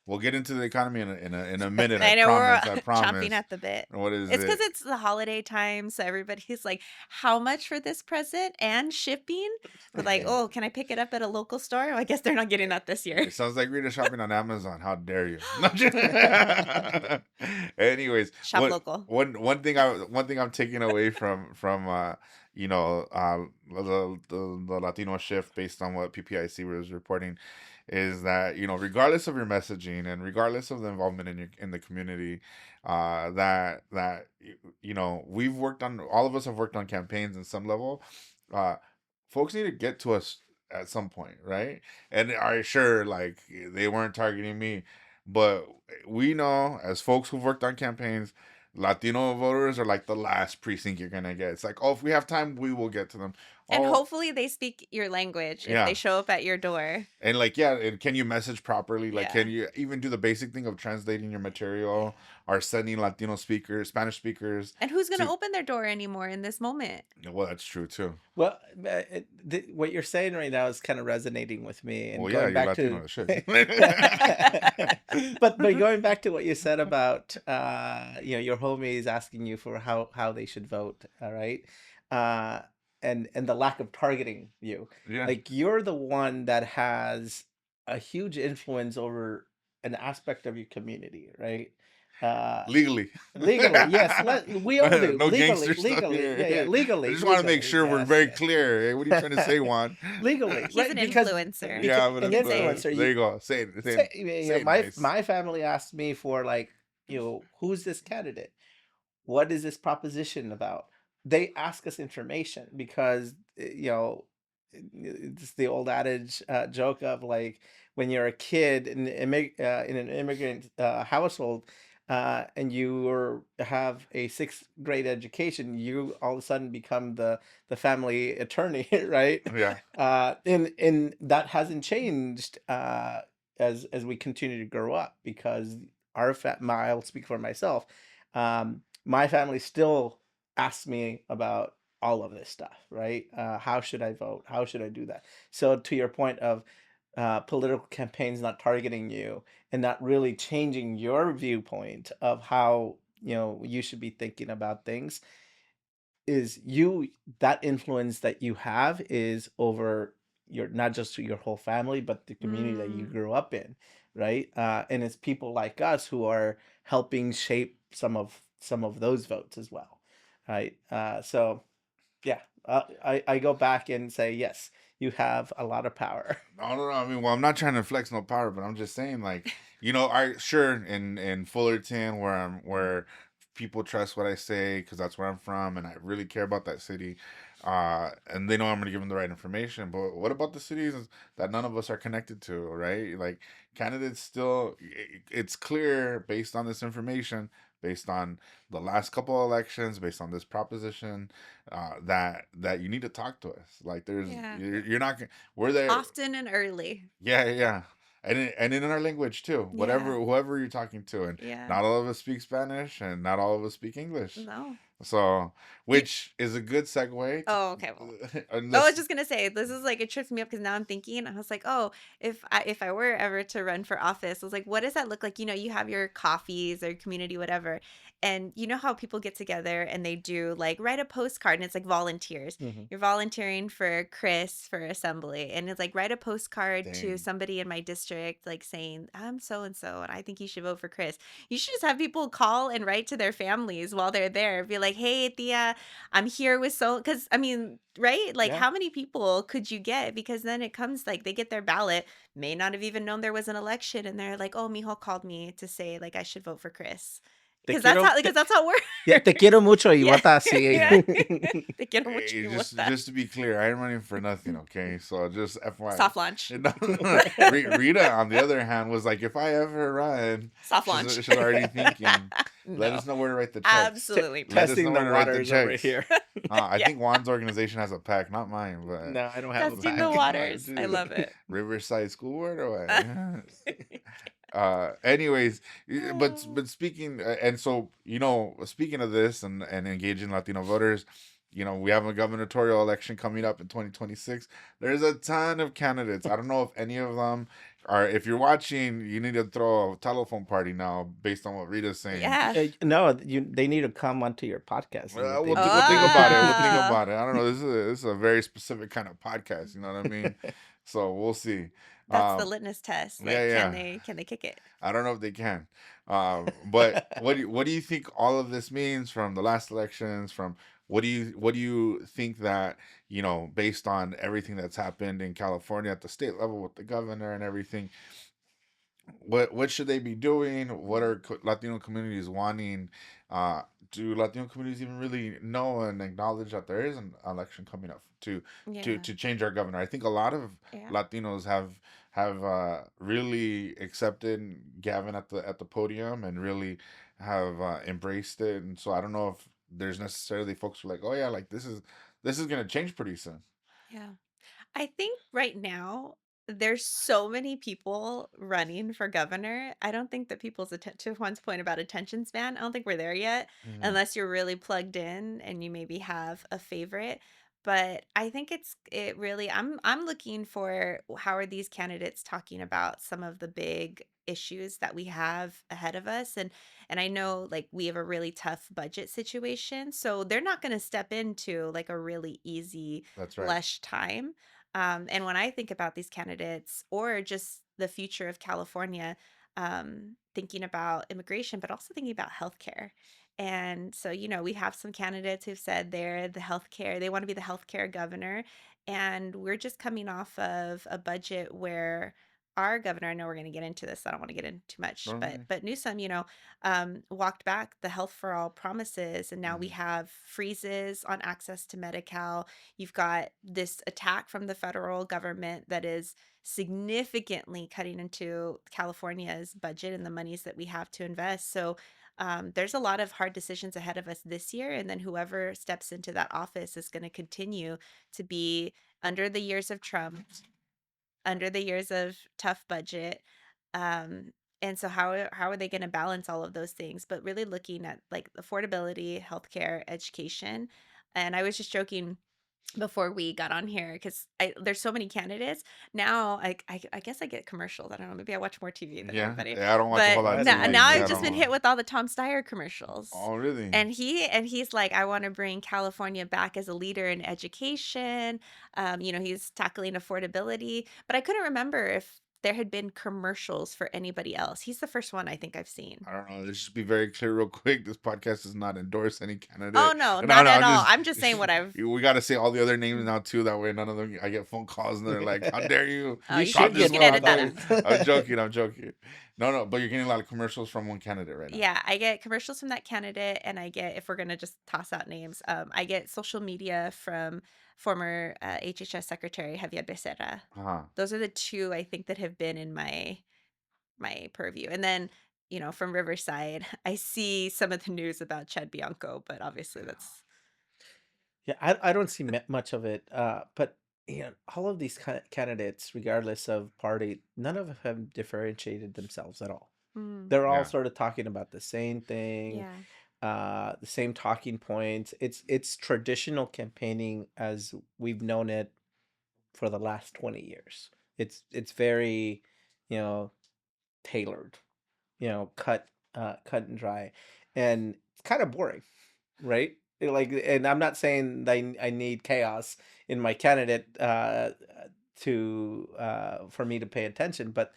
S1: we'll get into the economy in a minute. I
S2: I know we're
S1: promise. I
S2: chomping
S1: promise.
S2: at the bit.
S1: What is
S2: It's because
S1: it?
S2: it's the holiday time, so everybody's like, "How much for this present and shipping?" We're like, "Oh, can I pick it up at a local store?" Oh, I guess they're not getting that this year.
S1: It sounds like Rita shopping on Amazon. How dare you? Anyways,
S2: Shop
S1: what
S2: local.
S1: one thing I'm taking away from the Latino shift based on what PPIC was reporting is that regardless of your messaging and regardless of the involvement in the community, that we've worked on, all of us have worked on campaigns in some level. uh Folks need to get to us at some point, right? And are sure, like, they weren't targeting me, but we know, as folks who've worked on campaigns, Latino voters are like the last precinct you're gonna get. It's like, oh, if we have time, we will get to them.
S2: And
S1: Oh,
S2: hopefully they speak your language if they
S1: yeah.
S2: show up at your door.
S1: And like, yeah, and can you message properly? Like,
S2: Yeah.
S1: can you even do the basic thing of translating your material or sending Latino speakers, Spanish speakers
S2: And who's going to
S1: to?
S2: open their door anymore in this moment?
S1: Well, that's true too.
S3: Well, what you're saying right now is kind of resonating with me, and
S1: Well, yeah,
S3: going
S1: you're
S3: back to,
S1: Latino. It should.
S3: but going back to what you said about your homies asking you for how they should vote, all right, uh, and the lack of targeting you,
S1: Yeah,
S3: like you're the one that has a huge influence over an aspect of your community, right? Uh,
S1: legally.
S3: Legally, yes. We all do.
S1: No
S3: Legally,
S1: gangster stuff
S3: legally, yeah, yeah.
S1: here. I
S3: Legally,
S1: just want to make sure we're
S3: yes,
S1: very
S3: yes.
S1: clear. Hey, what are you trying to say, Juan?
S3: Legally,
S2: He's an
S3: right? Because
S2: influencer.
S3: because
S1: Yeah, but
S3: an
S2: You can say it.
S3: influencer,
S1: there you go. Say it. Say it
S3: my
S1: nice.
S3: my family asked me for, like, who's this candidate? What is this proposition about? They ask us information because it's the old adage, joke of, like, when you're a kid in an immigrant household, and have a sixth grade education, you all of a sudden become the family attorney, right?
S1: Yeah.
S3: And that hasn't changed, as we continue to grow up, because I'll speak for myself. My family still asks me about all of this stuff, right? How should I vote? How should I do that? So to your point of political campaigns not targeting you and not really changing your viewpoint of how you should be thinking about things, is you that influence that you have is over your, not just your whole family, but the community that you
S2: Mm,
S3: grew up in, right? And it's people like us who are helping shape some of those votes as well, right? So yeah, I go back and say yes, you have a lot of power.
S1: I don't know. I mean, well, I'm not trying to flex no power, but I'm just saying, like, I sure in Fullerton, where people trust what I say because that's where I'm from, and I really care about that city, and they know I'm gonna give them the right information. But what about the cities that none of us are connected to, right? Like, candidates still, it's clear based on this information, based on the last couple of elections, based on this proposition, that you need to talk to us. Like,
S2: yeah.
S1: you're not. We're there.
S2: Often and early.
S1: Yeah, yeah, yeah. And in our language too.
S2: Yeah.
S1: Whoever you're talking to, and
S2: Yeah.
S1: not all of us speak Spanish, and not all of us speak English.
S2: No.
S1: So,
S2: You,
S1: which is a good segue
S2: oh, okay. Well,
S1: to,
S2: I was
S1: unless
S2: just gonna say this is like it trips me up because now I'm thinking I was like, oh, if I were ever to run for office, I was like, what does that look like? You have your coffees or community, whatever, and you know how people get together and they do like write a postcard and it's like volunteers.
S3: Hmm.
S2: You're volunteering for Chris for assembly, and it's like write a postcard to
S1: dang,
S2: somebody in my district, like saying I'm so and so, and I think you should vote for Chris. You should just have people call and write to their families while they're there, be like, hey, Tia, I'm here with so because I mean, right? Like
S3: Yeah,
S2: how many people could you get? Because then it comes like they get their ballot, may not have even known there was an election, and they're like, oh, Mijo called me to say like I should vote for Chris.
S3: te
S2: Because that's
S3: quiero,
S2: how because that's how it
S3: yeah, te
S2: works.
S3: quiero mucho y
S2: Yeah.
S3: vota así.
S2: Yeah. Te quiero mucho
S1: hey,
S2: y
S1: just
S2: gusta.
S1: just to be clear, I ain't running for nothing. Okay, so just FYI.
S2: Soft launch.
S1: No, Rita, on the other hand, was like, if I ever run,
S2: Soft
S1: she's
S2: launch.
S1: she's already thinking. Let
S2: No.
S1: us know where to write the checks.
S2: Absolutely
S1: Let
S2: not.
S1: us
S3: Testing
S1: know
S3: the
S1: where to write the
S3: waters over
S1: checks.
S3: here.
S1: I
S2: Yeah.
S1: think Juan's organization has a pack, not mine, but
S3: No, I don't have a
S2: Testing the
S3: pack.
S2: waters. I
S1: dude,
S2: love it.
S1: Riverside School Board or what? Anyways, but speaking, and so speaking of this and engaging Latino voters, we have a gubernatorial election coming up in 2026. There's a ton of candidates. I don't know if any of them are. If you're watching, you need to throw a telephone party now, based on what Rita's saying.
S2: Yeah.
S3: No, they need to come onto your podcast and
S1: We'll,
S3: they need
S1: we'll think about it. We'll think
S2: Oh.
S1: about it. I don't know. This is a very specific kind of podcast. You know what I mean? So we'll see.
S2: That's the
S1: Um,
S2: litmus test.
S1: yeah,
S2: Like, can
S1: yeah.
S2: they kick it?
S1: I don't know if they can. But what do you think all of this means from the last elections? From what do you think that based on everything that's happened in California at the state level with the governor and everything, what should they be doing? What are Latino communities wanting? Uh, do Latino communities even really know and acknowledge that there is an election coming up to to
S2: Yeah.
S1: to change our governor? I think a lot of
S2: Yeah.
S1: Latinos have really accepted Gavin at the podium and really have embraced it. And so I don't know if there's necessarily folks who are like, oh yeah, like this is gonna change pretty soon.
S2: Yeah. I think right now there's so many people running for governor. I don't think that people's attention, to Juan's point about attention span, I don't think we're there yet,
S1: Mhm.
S2: unless you're really plugged in and you maybe have a favorite. But I think it really I'm looking for how are these candidates talking about some of the big issues that we have ahead of us, and I know like we have a really tough budget situation, so they're not going to step into like a really easy
S1: That's right.
S2: lush time. And when I think about these candidates or just the future of California, thinking about immigration, but also thinking about healthcare. And so, we have some candidates who've said they're the healthcare, they want to be the healthcare governor. And we're just coming off of a budget where our governor, I know we're going to get into this, I don't want to get into too much, but
S1: Okay.
S2: Newsom, walked back the health for all promises, and now we
S1: Mhm.
S2: have freezes on access to Medi-Cal. You've got this attack from the federal government that is significantly cutting into California's budget and the monies that we have to invest. So there's a lot of hard decisions ahead of us this year. And then whoever steps into that office is going to continue to be under the years of Trump, under the years of tough budget. Um, and so how are they going to balance all of those things? But really looking at like affordability, healthcare, education. And I was just joking before we got on here because there's so many candidates now. I guess I get commercials. I don't know. Maybe I watch more TV than
S1: Yeah,
S2: everybody,
S1: yeah, I don't watch a whole
S2: but
S1: lot of
S3: That's
S2: now
S1: TV.
S3: nice.
S2: I've
S1: Yeah, I
S2: just been
S1: don't.
S2: hit with all the Tom Steyer commercials.
S1: Oh, really?
S2: And he's like, I want to bring California back as a leader in education. He's tackling affordability, but I couldn't remember if there had been commercials for anybody else. He's the first one I think I've seen.
S1: I don't know. Let's just be very clear, real quick. This podcast does not endorse any
S2: Oh
S1: candidate.
S2: no,
S1: No,
S2: not
S1: no,
S2: at
S1: I'm
S2: all.
S1: just.
S2: I'm just saying what I've.
S1: We got to say all the other names now too. That way, none of them. I get phone calls and they're like, "How dare you
S2: Oh,
S3: You
S2: you
S1: drop
S3: should
S2: can you
S1: this
S3: get
S2: can
S3: phone
S2: edit that
S1: motherfucker?"
S2: out.
S3: calls.
S1: I'm joking. I'm joking. No, no. But you're getting a lot of commercials from one candidate right now.
S2: Yeah, I get commercials from that candidate, and I get, if we're gonna just toss out names, I get social media from former HHS Secretary Javier Becerra.
S1: Uh huh.
S2: Those are the two I think that have been in my purview. And then, from Riverside, I see some of the news about Chad Bianco, but obviously that's
S3: Yeah, I don't see much of it. But all of these candidates, regardless of party, none of them have differentiated themselves at all.
S2: mm,
S3: They're all
S1: Yeah.
S3: sort of talking about the same thing,
S2: yeah.
S3: the same talking points. It's traditional campaigning as we've known it for the last 20 years. It's very, you know, tailored, cut and dry, and it's kind of boring, right? Like, and I'm not saying that I need chaos in my candidate to for me to pay attention, but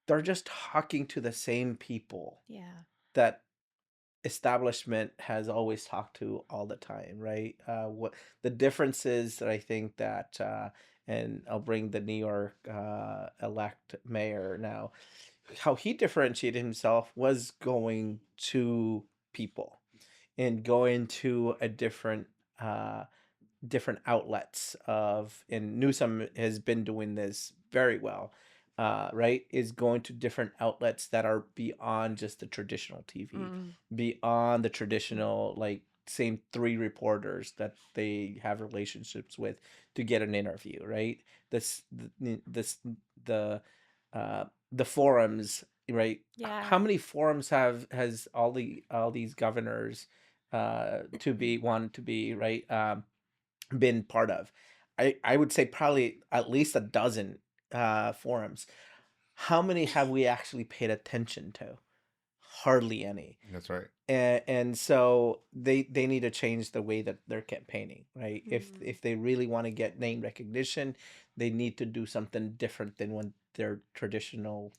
S3: they're just talking to the same people
S2: Yeah.
S3: that establishment has always talked to all the time, right? What the difference is that I think that, and I'll bring the New York elect mayor now, how he differentiated himself was going to people and going to a uh, different outlets of, and Newsom has been doing this very well, right? Is going to different outlets that are beyond just the traditional TV,
S2: Mm,
S3: beyond the traditional, like, same three reporters that they have relationships with to get an interview, right? This, this, the, uh, the forums, right? How
S2: yeah.
S3: many forums has all these governors to be wanted to be, right? Been part of. I would say probably at least a dozen forums. How many have we actually paid attention to? Hardly any.
S1: That's right.
S3: And so they need to change the way that they're campaigning, right?
S2: Mm.
S3: If they really want to get name recognition, they need to do something different than when their traditional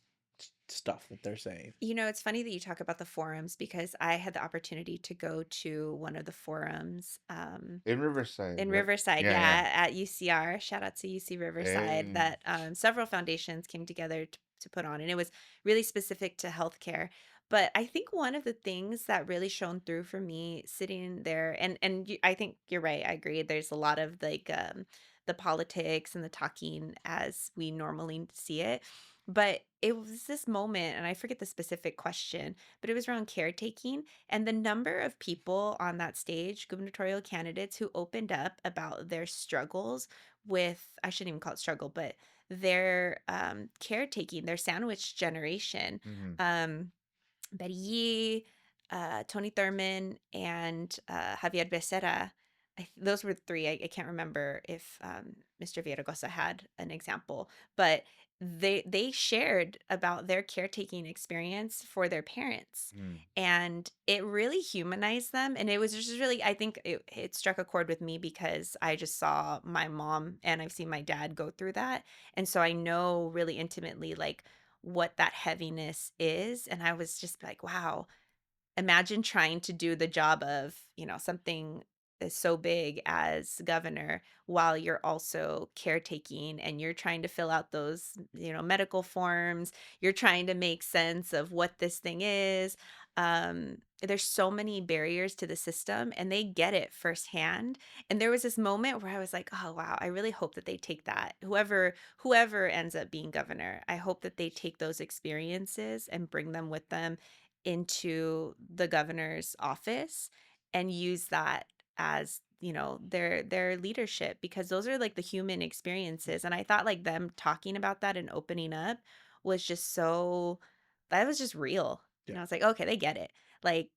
S3: stuff that they're saying.
S2: It's funny that you talk about the forums because I had the opportunity to go to one of the forums
S1: In Riverside,
S2: in
S1: right?
S2: Riverside,
S1: Yeah, yeah.
S2: yeah, at UCR. Shout out to UC Riverside
S1: Hey.
S2: that several foundations came together to put on, and it was really specific to healthcare. But I think one of the things that really shone through for me sitting there, I think you're right. I agree. There's a lot of like the politics and the talking as we normally see it. But it was this moment, and I forget the specific question, but it was around caretaking and the number of people on that stage, gubernatorial candidates who opened up about their struggles with, I shouldn't even call it struggle, but their caretaking, their sandwich generation.
S1: Hmm.
S2: Um, Betty Yee, Tony Thurman, and Javier Becerra. Those were three. I can't remember if Mr. Villaraigosa had an example, but they shared about their caretaking experience for their parents,
S1: Mm.
S2: and it really humanized them. And it was just really, I think it struck a chord with me because I just saw my mom and I've seen my dad go through that, and so I know really intimately like what that heaviness is. And I was just like, wow, imagine trying to do the job of, something is so big as governor while you're also caretaking and you're trying to fill out those, medical forms. You're trying to make sense of what this thing is. There's so many barriers to the system and they get it firsthand. And there was this moment where I was like, oh wow, I really hope that they take that. Whoever ends up being governor, I hope that they take those experiences and bring them with them into the governor's office and use that as their leadership because those are like the human experiences. And I thought like them talking about that and opening up was just so, that was just real.
S3: Yeah.
S2: I was like, okay, they get it. Like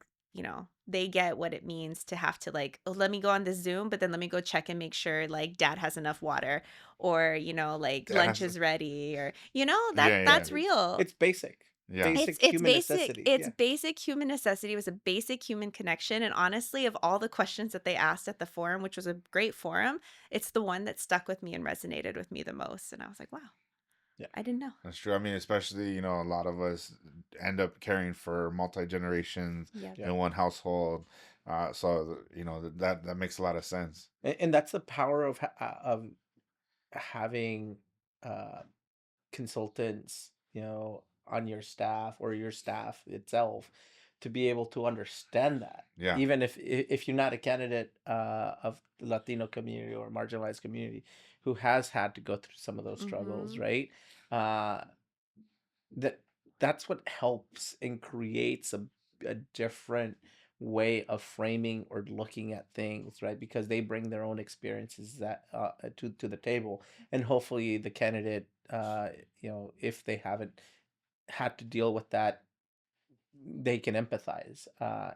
S2: they get what it means to have to like, oh, let me go on this Zoom, but then let me go check and make sure like dad has enough water, or like
S1: That
S2: lunch
S1: has,
S2: is ready, or
S1: yeah, yeah,
S2: that's real.
S3: It's basic,
S1: yeah.
S2: It's
S3: basic
S2: it's
S3: human
S2: basic.
S3: necessity.
S2: It's
S3: Yeah.
S2: basic human necessity. It was a basic human connection. And honestly, of all the questions that they asked at the forum, which was a great forum, it's the one that stuck with me and resonated with me the most. And I was like, wow,
S3: Yeah.
S2: I didn't know.
S1: That's true. I mean, especially, a lot of us end up caring for multi generations
S2: Yep.
S3: Yeah.
S1: in one household. So that makes a lot of sense.
S3: And that's the power of having uh, consultants, on your staff or your staff itself, to be able to understand that,
S1: Yeah.
S3: even if you're not a candidate of the Latino community or marginalized community who has had to go through some of those struggles,
S2: Mm-hmm.
S3: right? Uh, that that's what helps and creates a different way of framing or looking at things, right? Because they bring their own experiences that to the table, and hopefully the candidate, if they haven't had to deal with that, they can empathize,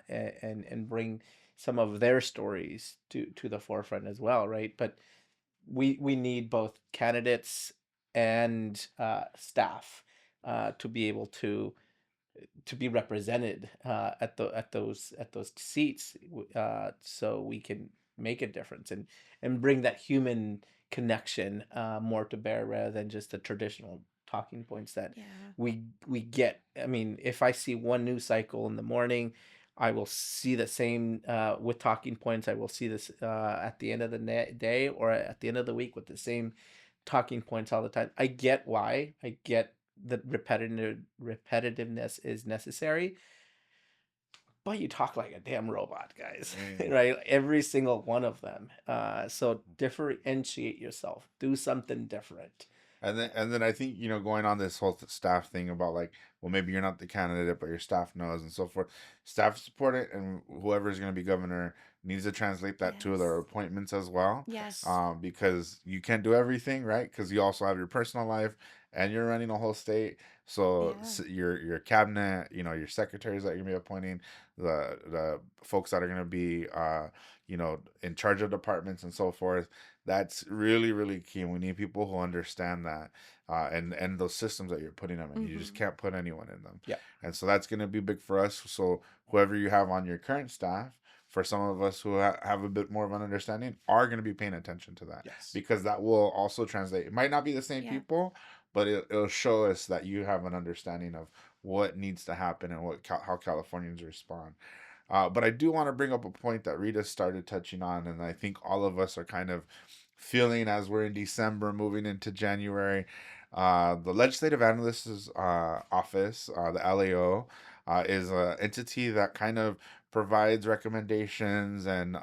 S3: and bring some of their stories to the forefront as well, right? But we need both candidates and staff to be able to be represented at those seats, so we can make a difference and bring that human connection more to bear, rather than just the traditional talking points that
S2: Yeah.
S3: we get. I mean, if I see one news cycle in the morning, I will see the same with talking points. I will see this at the end of the day or at the end of the week with the same talking points all the time. I get why. I get that repetitiveness is necessary, but you talk like a damn robot, guys.
S1: Mm.
S3: Right? Every single one of them. So differentiate yourself. Do something different.
S1: And then I think, going on this whole staff thing about, like, well, maybe you're not the candidate, but your staff knows and so forth. Staff support it, and whoever is going to be governor needs to translate that to their
S2: Yes.
S1: appointments as well.
S2: Yes.
S1: Because you can't do everything, right? Because you also have your personal life, and you're running a whole state. So
S2: Yeah.
S1: your cabinet, your secretaries that you're gonna be appointing, the folks that are gonna be in charge of departments and so forth. That's really, really key. And we need people who understand that, and those systems that you're putting them in. You just
S2: Mm-hmm.
S1: can't put anyone in them.
S3: Yeah.
S1: And so that's going to be big for us. So whoever you have on your current staff, for some of us who have a bit more of an understanding, are going to be paying attention to that,
S3: Yes.
S1: because that will also translate. It might not be the same
S2: Yeah.
S1: people, but it'll show us that you have an understanding of what needs to happen and how Californians respond. But I do want to bring up a point that Rita started touching on, and I think all of us are kind of feeling as we're in December, moving into January. The Legislative Analyst's Office, the LAO, is an entity that kind of provides recommendations and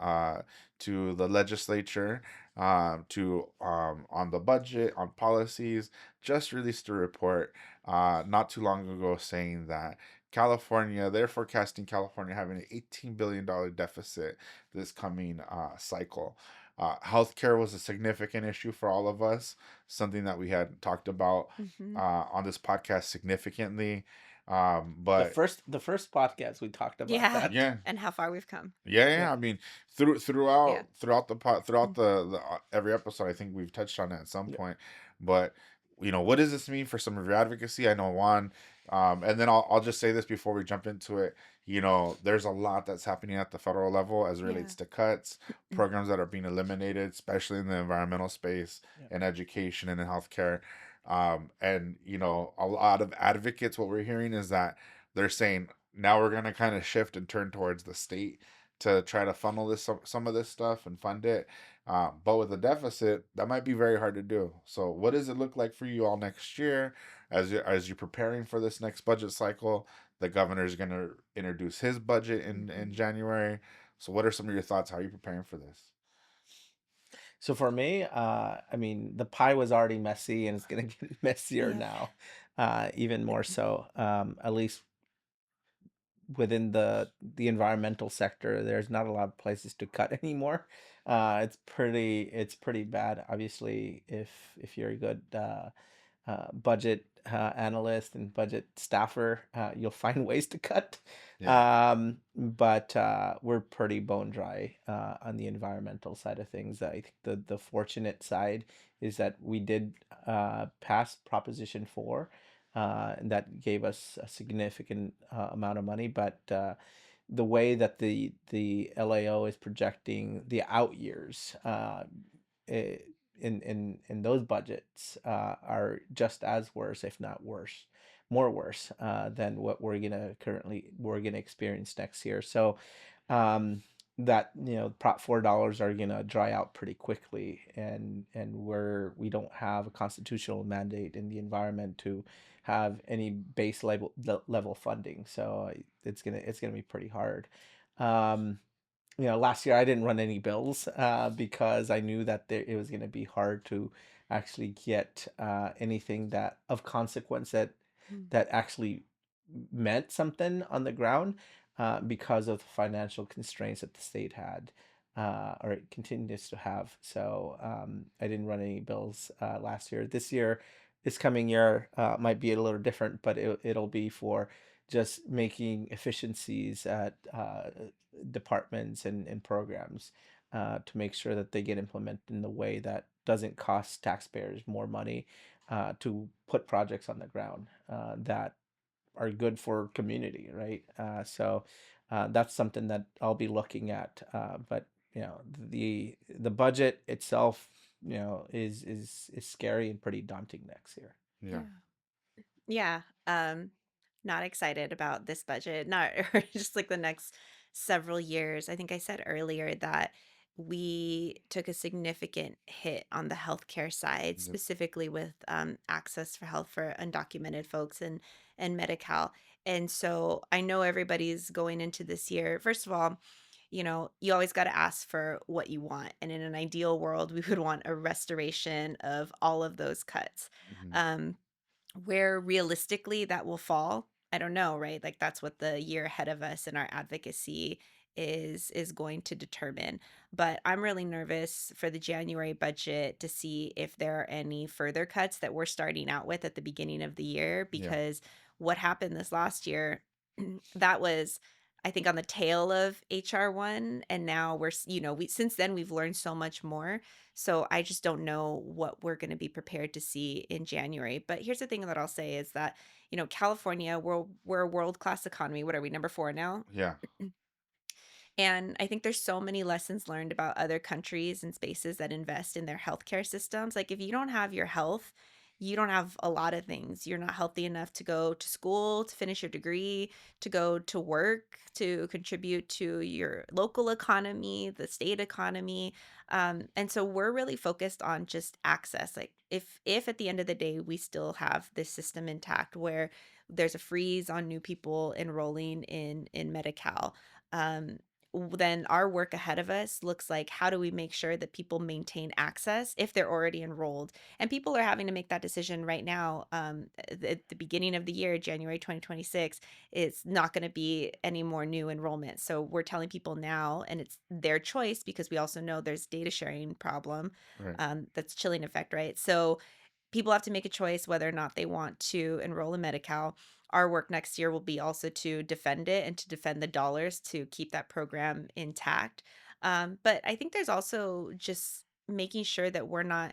S1: to the legislature, to on the budget, on policies. Just released a report not too long ago saying that they're forecasting California having an $18 billion deficit this coming cycle. Healthcare was a significant issue for all of us, something that we had talked about
S2: Mm-hmm.
S1: on this podcast significantly.
S3: The
S1: But
S3: first the first podcast we talked about
S2: Yeah.
S3: that.
S1: yeah,
S2: And how far we've come.
S1: yeah,
S3: Yeah.
S1: yeah. I mean, through
S2: Yeah.
S1: throughout the pot throughout
S2: Mm.
S1: the every episode, I think we've touched on it at some
S3: Yeah.
S1: point. But what does this mean for some of your advocacy? I know one, and then I'll just say this before we jump into it. There's a lot that's happening at the federal level as it
S2: Yeah.
S1: relates to cuts, programs that are being eliminated, especially in the environmental space
S3: Yeah.
S1: and education and in healthcare. And a lot of advocates, what we're hearing is that they're saying now we're gonna kind of shift and turn towards the state to try to funnel some of this stuff and fund it. But with a deficit, that might be very hard to do. So, what does it look like for you all next year as you're preparing for this next budget cycle? The governor is going to introduce his budget in
S2: Mm-hmm.
S1: January. So, what are some of your thoughts? How are you preparing for this?
S3: So for me, I mean, the pie was already messy, and it's gonna get messier
S2: Yep.
S3: now, even more so. At least within the environmental sector, there's not a lot of places to cut anymore. It's pretty bad. Obviously, if you're a good budget analyst and budget staffer, you'll find ways to cut.
S1: Yeah.
S3: But we're pretty bone dry on the environmental side of things. I think the fortunate side is that we did pass Proposition 4, and that gave us a significant amount of money. But the way that the LAO is projecting the out years, eh, in those budgets are just as worse, if not worse, more worse than what we're gonna experience next year. So um, that Prop $4 are gonna dry out pretty quickly, and we don't have a constitutional mandate in the environment to have any base level funding. So it's gonna be pretty hard. Um, Last year I didn't run any bills because I knew that it was going to be hard to actually get anything that of consequence
S2: Mm.
S3: that actually meant something on the ground because of the financial constraints that the state had or it continues to have. So I didn't run any bills last year. This coming year might be a little different, but it'll be for just making efficiencies at departments and programs to make sure that they get implemented in the way that doesn't cost taxpayers more money to put projects on the ground that are good for community, right? So that's something that I'll be looking at. But the budget itself, is scary and pretty daunting next year.
S1: Yeah.
S2: Yeah. Yeah. Not excited about this budget, not or just like the next several years. I think I said earlier that we took a significant hit on the healthcare side,
S1: Yep.
S2: specifically with access for health for undocumented folks and Medi-Cal. And so I know everybody's going into this year. First of all, you always got to ask for what you want. And in an ideal world, we would want a restoration of all of those cuts.
S1: Hmm.
S2: Um, where realistically that will fall, I don't know, right? Like that's what the year ahead of us and our advocacy is going to determine. But I'm really nervous for the January budget to see if there are any further cuts that we're starting out with at the beginning of the year
S1: Yeah.
S2: because what happened this last year that was I think on the tail of HR1 and now we since then we've learned so much more, so I just don't know what we're going to be prepared to see in January. But here's the thing that I'll say is that, California, we're a world-class economy. What are we, number 4 now?
S1: Yeah.
S2: And I think there's so many lessons learned about other countries and spaces that invest in their healthcare systems. Like if you don't have your health, you don't have a lot of things. You're not healthy enough to go to school, to finish your degree, to go to work, to contribute to your local economy, the state economy. And so we're really focused on just access. Like if at the end of the day we still have this system intact where there's a freeze on new people enrolling in Medi-Cal, um, then our work ahead of us looks like how do we make sure that people maintain access if they're already enrolled, and people are having to make that decision right now. At the beginning of the year, January 2026, it's not going to be any more new enrollment, so we're telling people now, and it's their choice because we also know there's data sharing problem,
S1: Right.
S2: that's chilling effect, right? So people have to make a choice whether or not they want to enroll in Medi-Cal. Our work next year will be also to defend it and to defend the dollars to keep that program intact. But I think there's also just making sure that we're not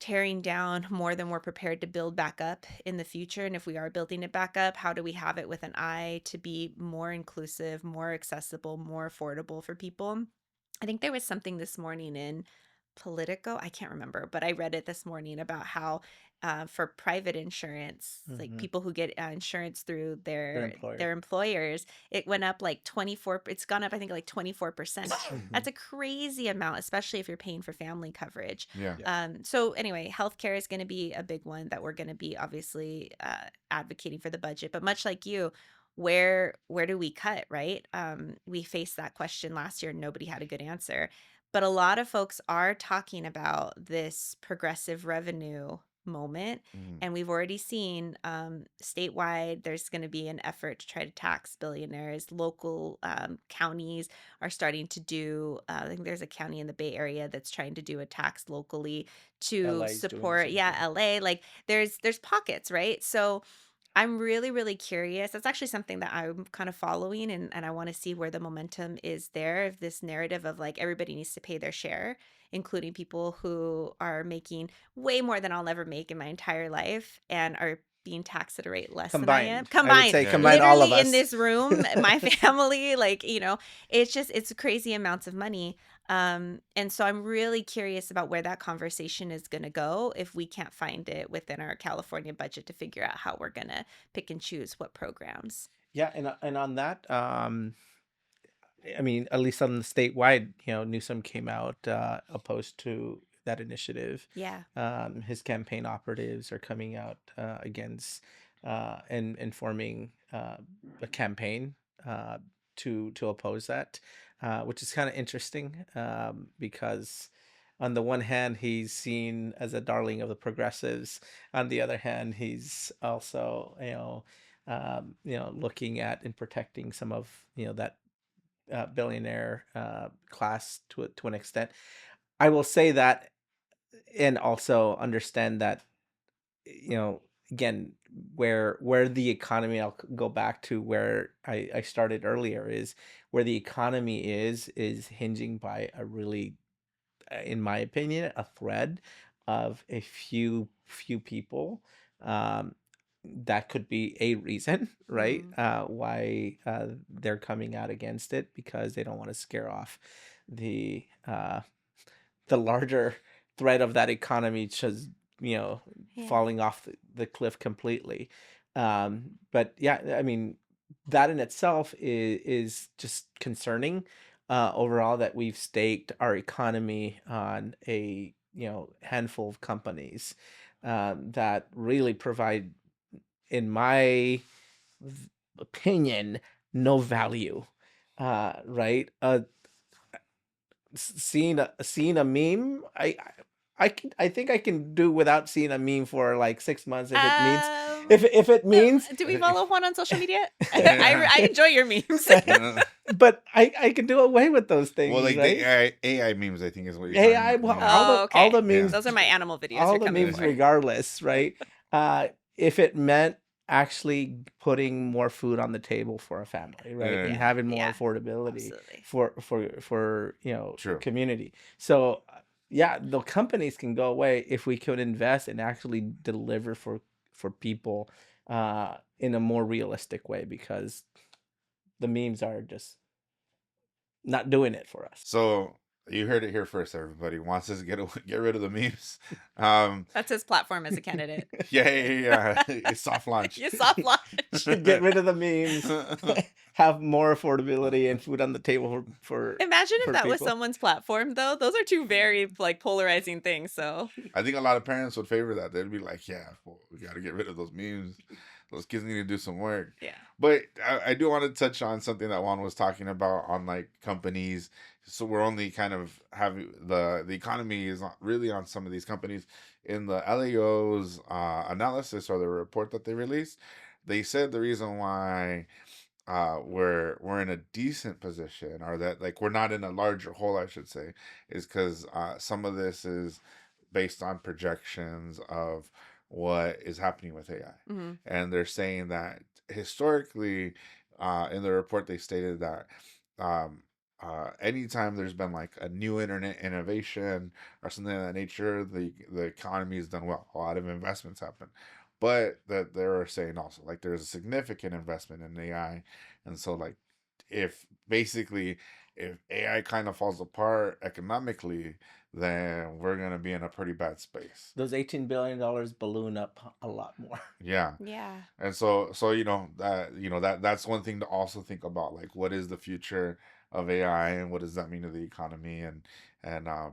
S2: tearing down more than we're prepared to build back up in the future. And if we are building it back up, how do we have it with an eye to be more inclusive, more accessible, more affordable for people? I think there was something this morning in Politico. I can't remember, but I read it this morning about how for private insurance, like
S3: Hmm.
S2: people who get insurance through
S3: Their
S2: their
S3: employer.
S2: employers, it went up like 24. It's gone up, I think, like 24%.
S3: Hmm.
S2: That's a crazy amount, especially if you're paying for family coverage.
S1: Yeah.
S3: Yeah.
S2: So anyway, healthcare is going to be a big one that we're going to be obviously advocating for the budget. But much like you, where do we cut, right? We faced that question last year. Nobody had a good answer, but a lot of folks are talking about this progressive revenue moment.
S1: Mhm.
S2: And we've already seen statewide, there's going to be an effort to try to tax billionaires. Local counties are starting to do, I think there's a county in the Bay Area that's trying to do a tax locally to
S3: LA is doing the
S2: support,
S3: same
S2: yeah,
S3: thing.
S2: LA. Like there's pockets, right? So I'm really, really curious. That's actually something that I'm kind of following, and I want to see where the momentum is there of this narrative of like everybody needs to pay their share, including people who are making way more than I'll ever make in my entire life and are being taxed at a rate less than I am.
S3: Combined, I would
S2: Combined,
S3: say
S1: Yeah, yeah.
S3: combine all of
S2: literally in
S3: us.
S2: this room, my family, like, it's crazy amounts of money. And so I'm really curious about where that conversation is going to go if we can't find it within our California budget to figure out how we're going to pick and choose what programs.
S3: Yeah, and on that, I mean, at least on the statewide, Newsom came out opposed to that initiative.
S2: Yeah.
S3: His campaign operatives are coming out against and forming a campaign uh, to oppose that, which is kind of interesting because on the one hand he's seen as a darling of the progressives, on the other hand he's also looking at and protecting some of that billionaire class to an extent. I will say that, and also understand that again, where the economy, I'll go back to where I started earlier, is where the economy is hinging by a really, in my opinion, a thread of a few people. um that could be a reason, right?
S2: Mm.
S3: Why they're coming out against it, because they don't want to scare off the larger threat of that economy just you know
S2: Yeah.
S3: falling off the cliff completely. But yeah, I mean, that in itself is just concerning overall, that we've staked our economy on a handful of companies that really provide, in my opinion, no value. Right? Seeing a meme, I think I can do without seeing a meme for like 6 months, if it means,
S2: Um,
S3: if it means.
S2: do we follow Juan on social media? I enjoy your memes.
S3: But I can do away with those
S1: Well,
S3: things,
S1: like the
S3: right?
S1: AI memes, I think is what you're talking
S3: AI,
S1: about.
S3: well,
S1: Yeah,
S2: Oh,
S3: all the
S2: okay.
S1: yeah.
S3: memes,
S2: Those are my animal videos
S3: all
S2: you're
S3: the
S2: coming
S3: memes
S1: Yeah.
S2: for.
S3: regardless, right? If it meant actually putting more food on the table for a family, right, and
S1: Yeah.
S2: Yeah.
S3: having more
S2: Yeah.
S3: affordability
S2: Absolutely.
S3: for
S1: True.
S3: community. So yeah, the companies can go away if we could invest and actually deliver for people in a more realistic way, because the memes are just not doing it for us.
S1: So you heard it here first. Everybody wants us to get rid of the memes. Um,
S2: That's his platform as a candidate.
S1: yeah, yeah, yeah. It's soft launch.
S2: You soft launch.
S3: Get rid of the memes, have more affordability and food on the table
S2: Imagine if
S3: for
S2: that was
S3: people.
S2: someone's platform, though. Those are two very like polarizing things. So
S1: I think a lot of parents would favor that. They'd be like, "Yeah, well, we got to get rid of those memes. Those kids need to do some work."
S2: yeah.
S1: But I do want to touch on something that Juan was talking about on like companies. So we're only kind of having the economy is not really on some of these companies. In the LAO's analysis or the report that they released, they said the reason why we're in a decent position, or that like we're not in a larger hole, I should say, is because some of this is based on projections of what is happening with AI.
S2: Hmm.
S1: And they're saying that historically, in the report, they stated that um, anytime there's been like a new internet innovation or something of that nature, the economy has done well. A lot of investments happen. But that they're saying also like there's a significant investment in AI, and so like if basically if AI kind of falls apart economically, then we're gonna be in a pretty bad space.
S3: Those $18 billion balloon up a lot more.
S1: Yeah.
S2: Yeah.
S1: And so that's one thing to also think about, like what is the future of AI and what does that mean to the economy and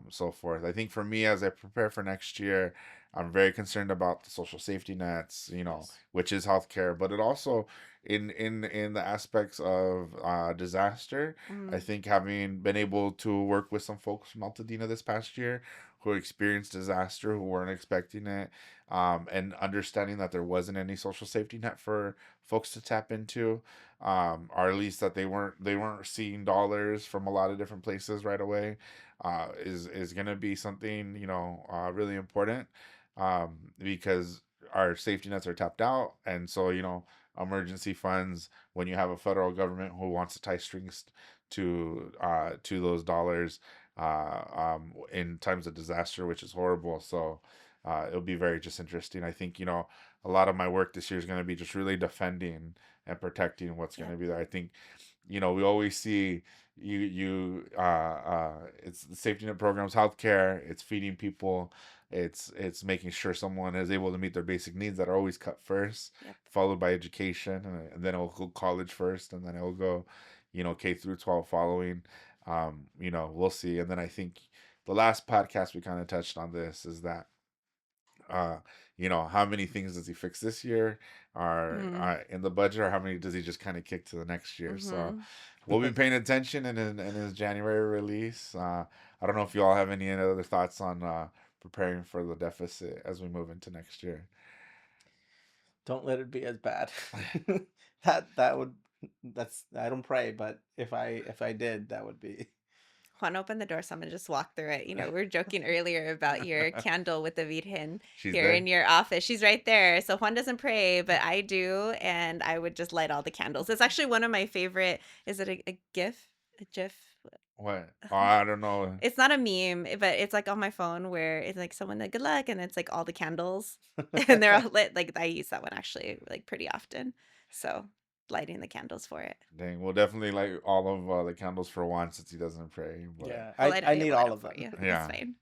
S1: so forth. I think for me, as I prepare for next year, I'm very concerned about the social safety nets,
S3: Yes.
S1: which is healthcare, but it also in the aspects of disaster. I
S2: Mm.
S1: think having been able to work with some folks from Altadena this past year who experienced disaster, who weren't expecting it, and understanding that there wasn't any social safety net for folks to tap into, or at least that they weren't seeing dollars from a lot of different places right away, is gonna be something, really important, because our safety nets are tapped out, and so, emergency funds, when you have a federal government who wants to tie strings to those dollars, in times of disaster, which is horrible. So it'll be very just interesting. I think, a lot of my work this year is going to be just really defending and protecting what's going
S2: Yep.
S1: to be there. I think, we always see it's the safety net programs, healthcare, it's feeding people, it's making sure someone is able to meet their basic needs that are always cut first,
S2: Yep.
S1: followed by education, and then it'll go college first, and then it'll go, K through 12 following. We'll see. And then I think the last podcast we kind of touched on this is that, uh, how many things does he fix this year, or
S2: Mm.
S1: in the budget, or how many does he just kind of kick to the next year? So
S2: Mm-hmm.
S1: we'll be paying attention in his January release. I don't know if you all have any other thoughts on preparing for the deficit as we move into next year.
S3: Don't let it be as bad. That would that's I don't pray, but if I did, that would be.
S2: Juan, open the door so I'm gonna just walk through it. We were joking earlier about your candle with the Virgen
S1: She's
S2: here in
S1: there.
S2: your office. She's right there. So Juan doesn't pray, but I do, and I would just light all the candles. It's actually one of my favorite. Is it a GIF? A GIF?
S1: What? Oh, I don't know.
S2: It's not a meme, but it's like on my phone where it's like someone like good luck, and it's like all the candles, and they're all lit. Like I use that one actually like pretty often. So lighting the candles for it.
S1: Dang, we'll definitely light all of the candles for one since he doesn't pray. But
S3: Yeah,
S2: I'll
S3: I
S2: light
S3: I
S2: it.
S3: need
S2: We'll light
S3: all
S2: them
S3: of
S2: for
S3: them.
S2: you. It's
S1: yeah.
S2: fine.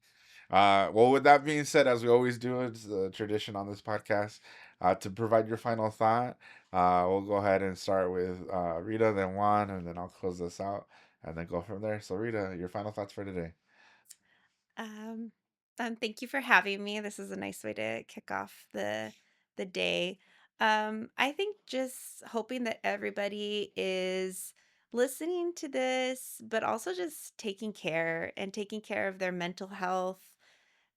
S1: Well, with that being said, as we always do, it's a tradition on this podcast, to provide your final thought. We'll go ahead and start with Rita, then Juan, and then I'll close this out and then go from there. So, Rita, your final thoughts for today.
S2: Um, Thank you for having me. This is a nice way to kick off the day. I think just hoping that everybody is listening to this, but also just taking care of their mental health,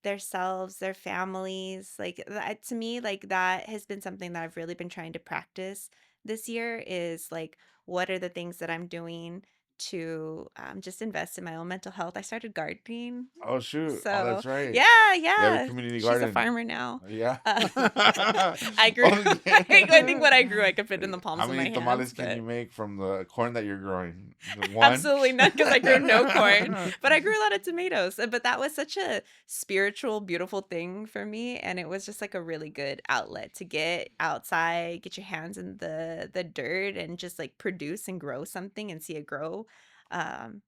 S2: their selves, their families. Like that, to me, like that has been something that I've really been trying to practice this year is like, what are the things that I'm doing to just invest in my own mental health? I started gardening.
S1: Oh, shoot. Oh,
S2: So
S1: that's right.
S2: yeah,
S1: You have a
S2: yeah.
S1: community
S2: She's a
S1: garden.
S2: farmer now.
S1: Yeah.
S2: Uh, I grew, I think
S1: Okay.
S2: what I grew, I could fit in the
S1: How
S2: palms of my
S1: many
S2: hands,
S1: tamales can
S2: but
S1: you make from the corn that you're growing? One?
S2: absolutely not, because I grew no corn, but I grew a lot of tomatoes. But that was such a spiritual, beautiful thing for me, and it was just like a really good outlet to get outside, get your hands in the dirt, and just like produce and grow something and see it grow.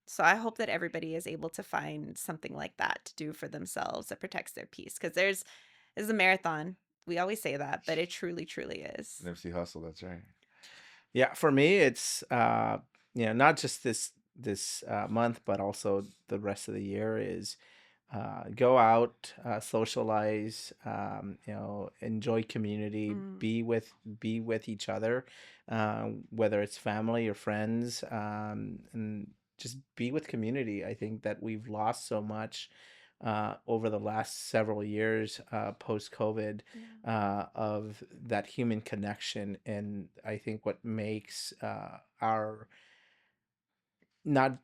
S2: So I hope that everybody is able to find something like that to do for themselves that protects their peace, because there's a marathon. We always say that, but it truly, truly is.
S1: Nipsey Hustle, that's right.
S3: Yeah, for me, it's not just this month, but also the rest of the year is go out, socialize, enjoy community,
S2: Mm,
S3: be with each other, whether it's family or friends, and just be with community. I think that we've lost so much over the last several years, post COVID,
S2: yeah.
S3: of that human connection, and I think what makes our not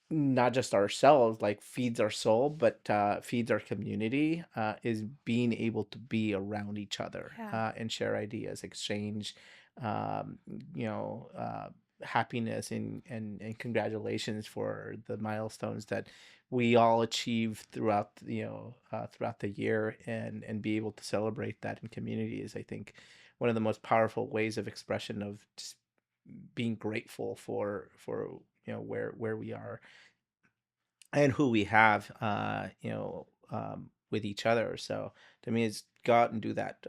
S3: not just ourselves, like feeds our soul, but feeds our community, is being able to be around each other,
S2: Yeah.
S3: and share ideas, exchange, um, you know uh, happiness, and congratulations for the milestones that we all achieve throughout the year, and be able to celebrate that in community is, I think, one of the most powerful ways of expression of just being grateful for where we are and who we have, with each other. So to me, it's go out and do that.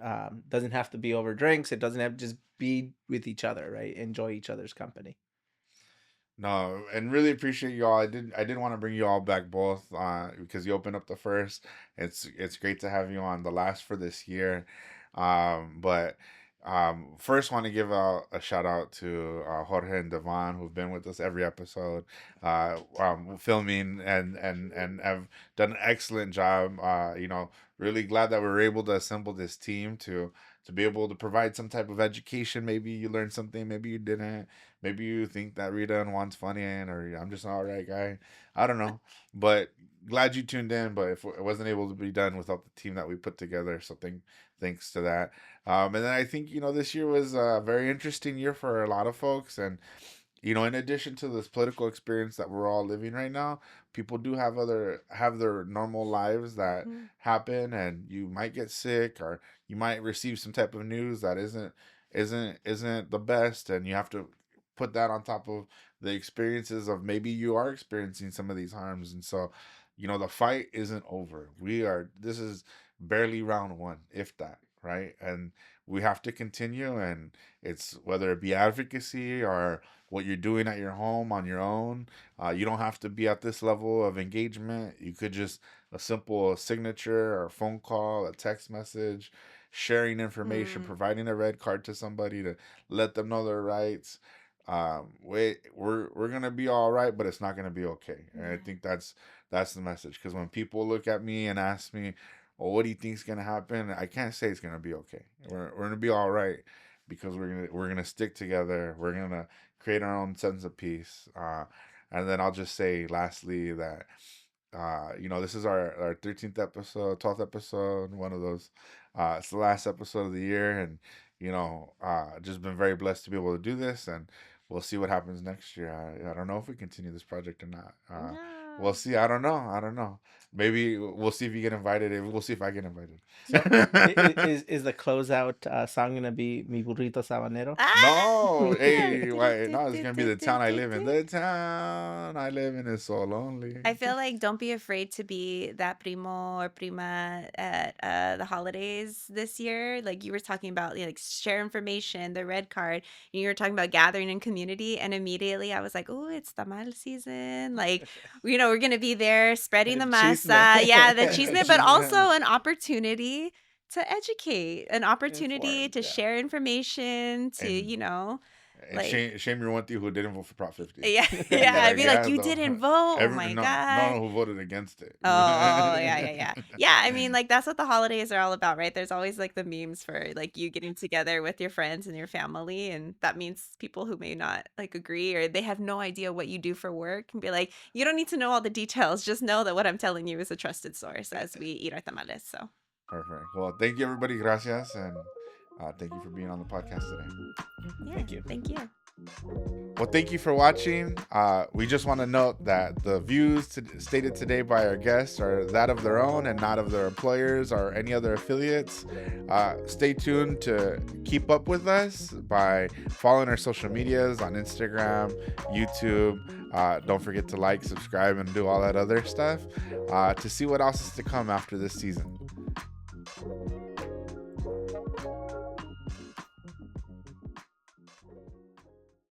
S3: Doesn't have to be over drinks. It doesn't have to just be with each other, right? Enjoy each other's company.
S1: No, and really appreciate you all. I did want to bring you all back both, because you opened up the first. It's great to have you on the last for this year. But first want to give a shout out to Jorge and Devon, who've been with us every episode, filming and have done an excellent job. Really glad that we were able to assemble this team to be able to provide some type of education. Maybe you learned something, maybe you didn't. Maybe you think that Rita and Juan's funny, or I'm just an all right guy. I don't know, but glad you tuned in. But if it wasn't able to be done without the team that we put together, so thanks to that. And then I think this year was a very interesting year for a lot of folks, and in addition to this political experience that we're all living right now, people do have their normal lives that
S2: Mhm.
S1: happen, and you might get sick, or you might receive some type of news that isn't the best, and you have to put that on top of the experiences of maybe you are experiencing some of these harms. And so the fight isn't over. This is barely round one, if that, right? And we have to continue, and it's whether it be advocacy or what you're doing at your home on your own. You don't have to be at this level of engagement. You could just a simple signature or a phone call, a text message, sharing information,
S2: Mm.
S1: providing a red card to somebody to let them know their rights. We're gonna be all right, but it's not gonna be okay. And I
S2: Yeah.
S1: think that's the message. Because when people look at me and ask me, "Well, what do you think's gonna happen?" I can't say it's gonna be okay. We're gonna be all right because we're gonna stick together. We're gonna create our own sense of peace. And then I'll just say lastly that this is our 13th episode, 12th episode, one of those. It's the last episode of the year, and just been very blessed to be able to do this, and we'll see what happens next year. I don't know if we continue this project or not. We'll
S2: No.
S1: see. I don't know. Maybe we'll see if you get invited. We'll see if I get invited.
S3: So is the closeout song gonna be Mi Burrito Sabanero?
S1: No,
S2: Ah!
S1: hey, why? No, it's gonna be the town I live in. The town I live in is so lonely.
S2: I feel like don't be afraid to be that primo or prima at the holidays this year. Like you were talking about, like share information, the red card. And you were talking about gathering in community, and immediately I was like, "Oh, it's tamal season!" Like, we're gonna be there spreading the
S3: Chisme.
S2: masa, yeah, the chisme, but
S1: Chisme.
S2: also an opportunity to educate, an opportunity
S3: Informed,
S2: to
S3: yeah.
S2: share information, to
S1: and and
S2: like.
S1: shame your one thief who didn't vote for Prop 50.
S2: Yeah,
S1: Be
S2: yeah, I'd
S1: like,
S2: be like,
S1: yeah,
S2: "You
S1: though.
S2: didn't vote? Oh
S1: Every
S2: my
S1: no
S2: god."
S1: who voted against it.
S2: Oh, yeah, yeah, yeah. Yeah, I mean, like, that's what the holidays are all about, right? There's always, like, the memes for, like, you getting together with your friends and your family, and that means people who may not, like, agree or they have no idea what you do for work can be like, "You don't need to know all the details, just know that what I'm telling you is a trusted source as we eat our tamales," so.
S1: Perfect. Well, thank you everybody. Gracias, and thank you for being on the podcast today.
S2: Yeah,
S3: Thank you.
S2: thank you.
S1: Well, thank you for watching. We just want to note that the views stated today by our guests are that of their own and not of their employers or any other affiliates. Stay tuned to keep up with us by following our social medias on Instagram, YouTube. Don't forget to like, subscribe, and do all that other stuff to see what else is to come after this season.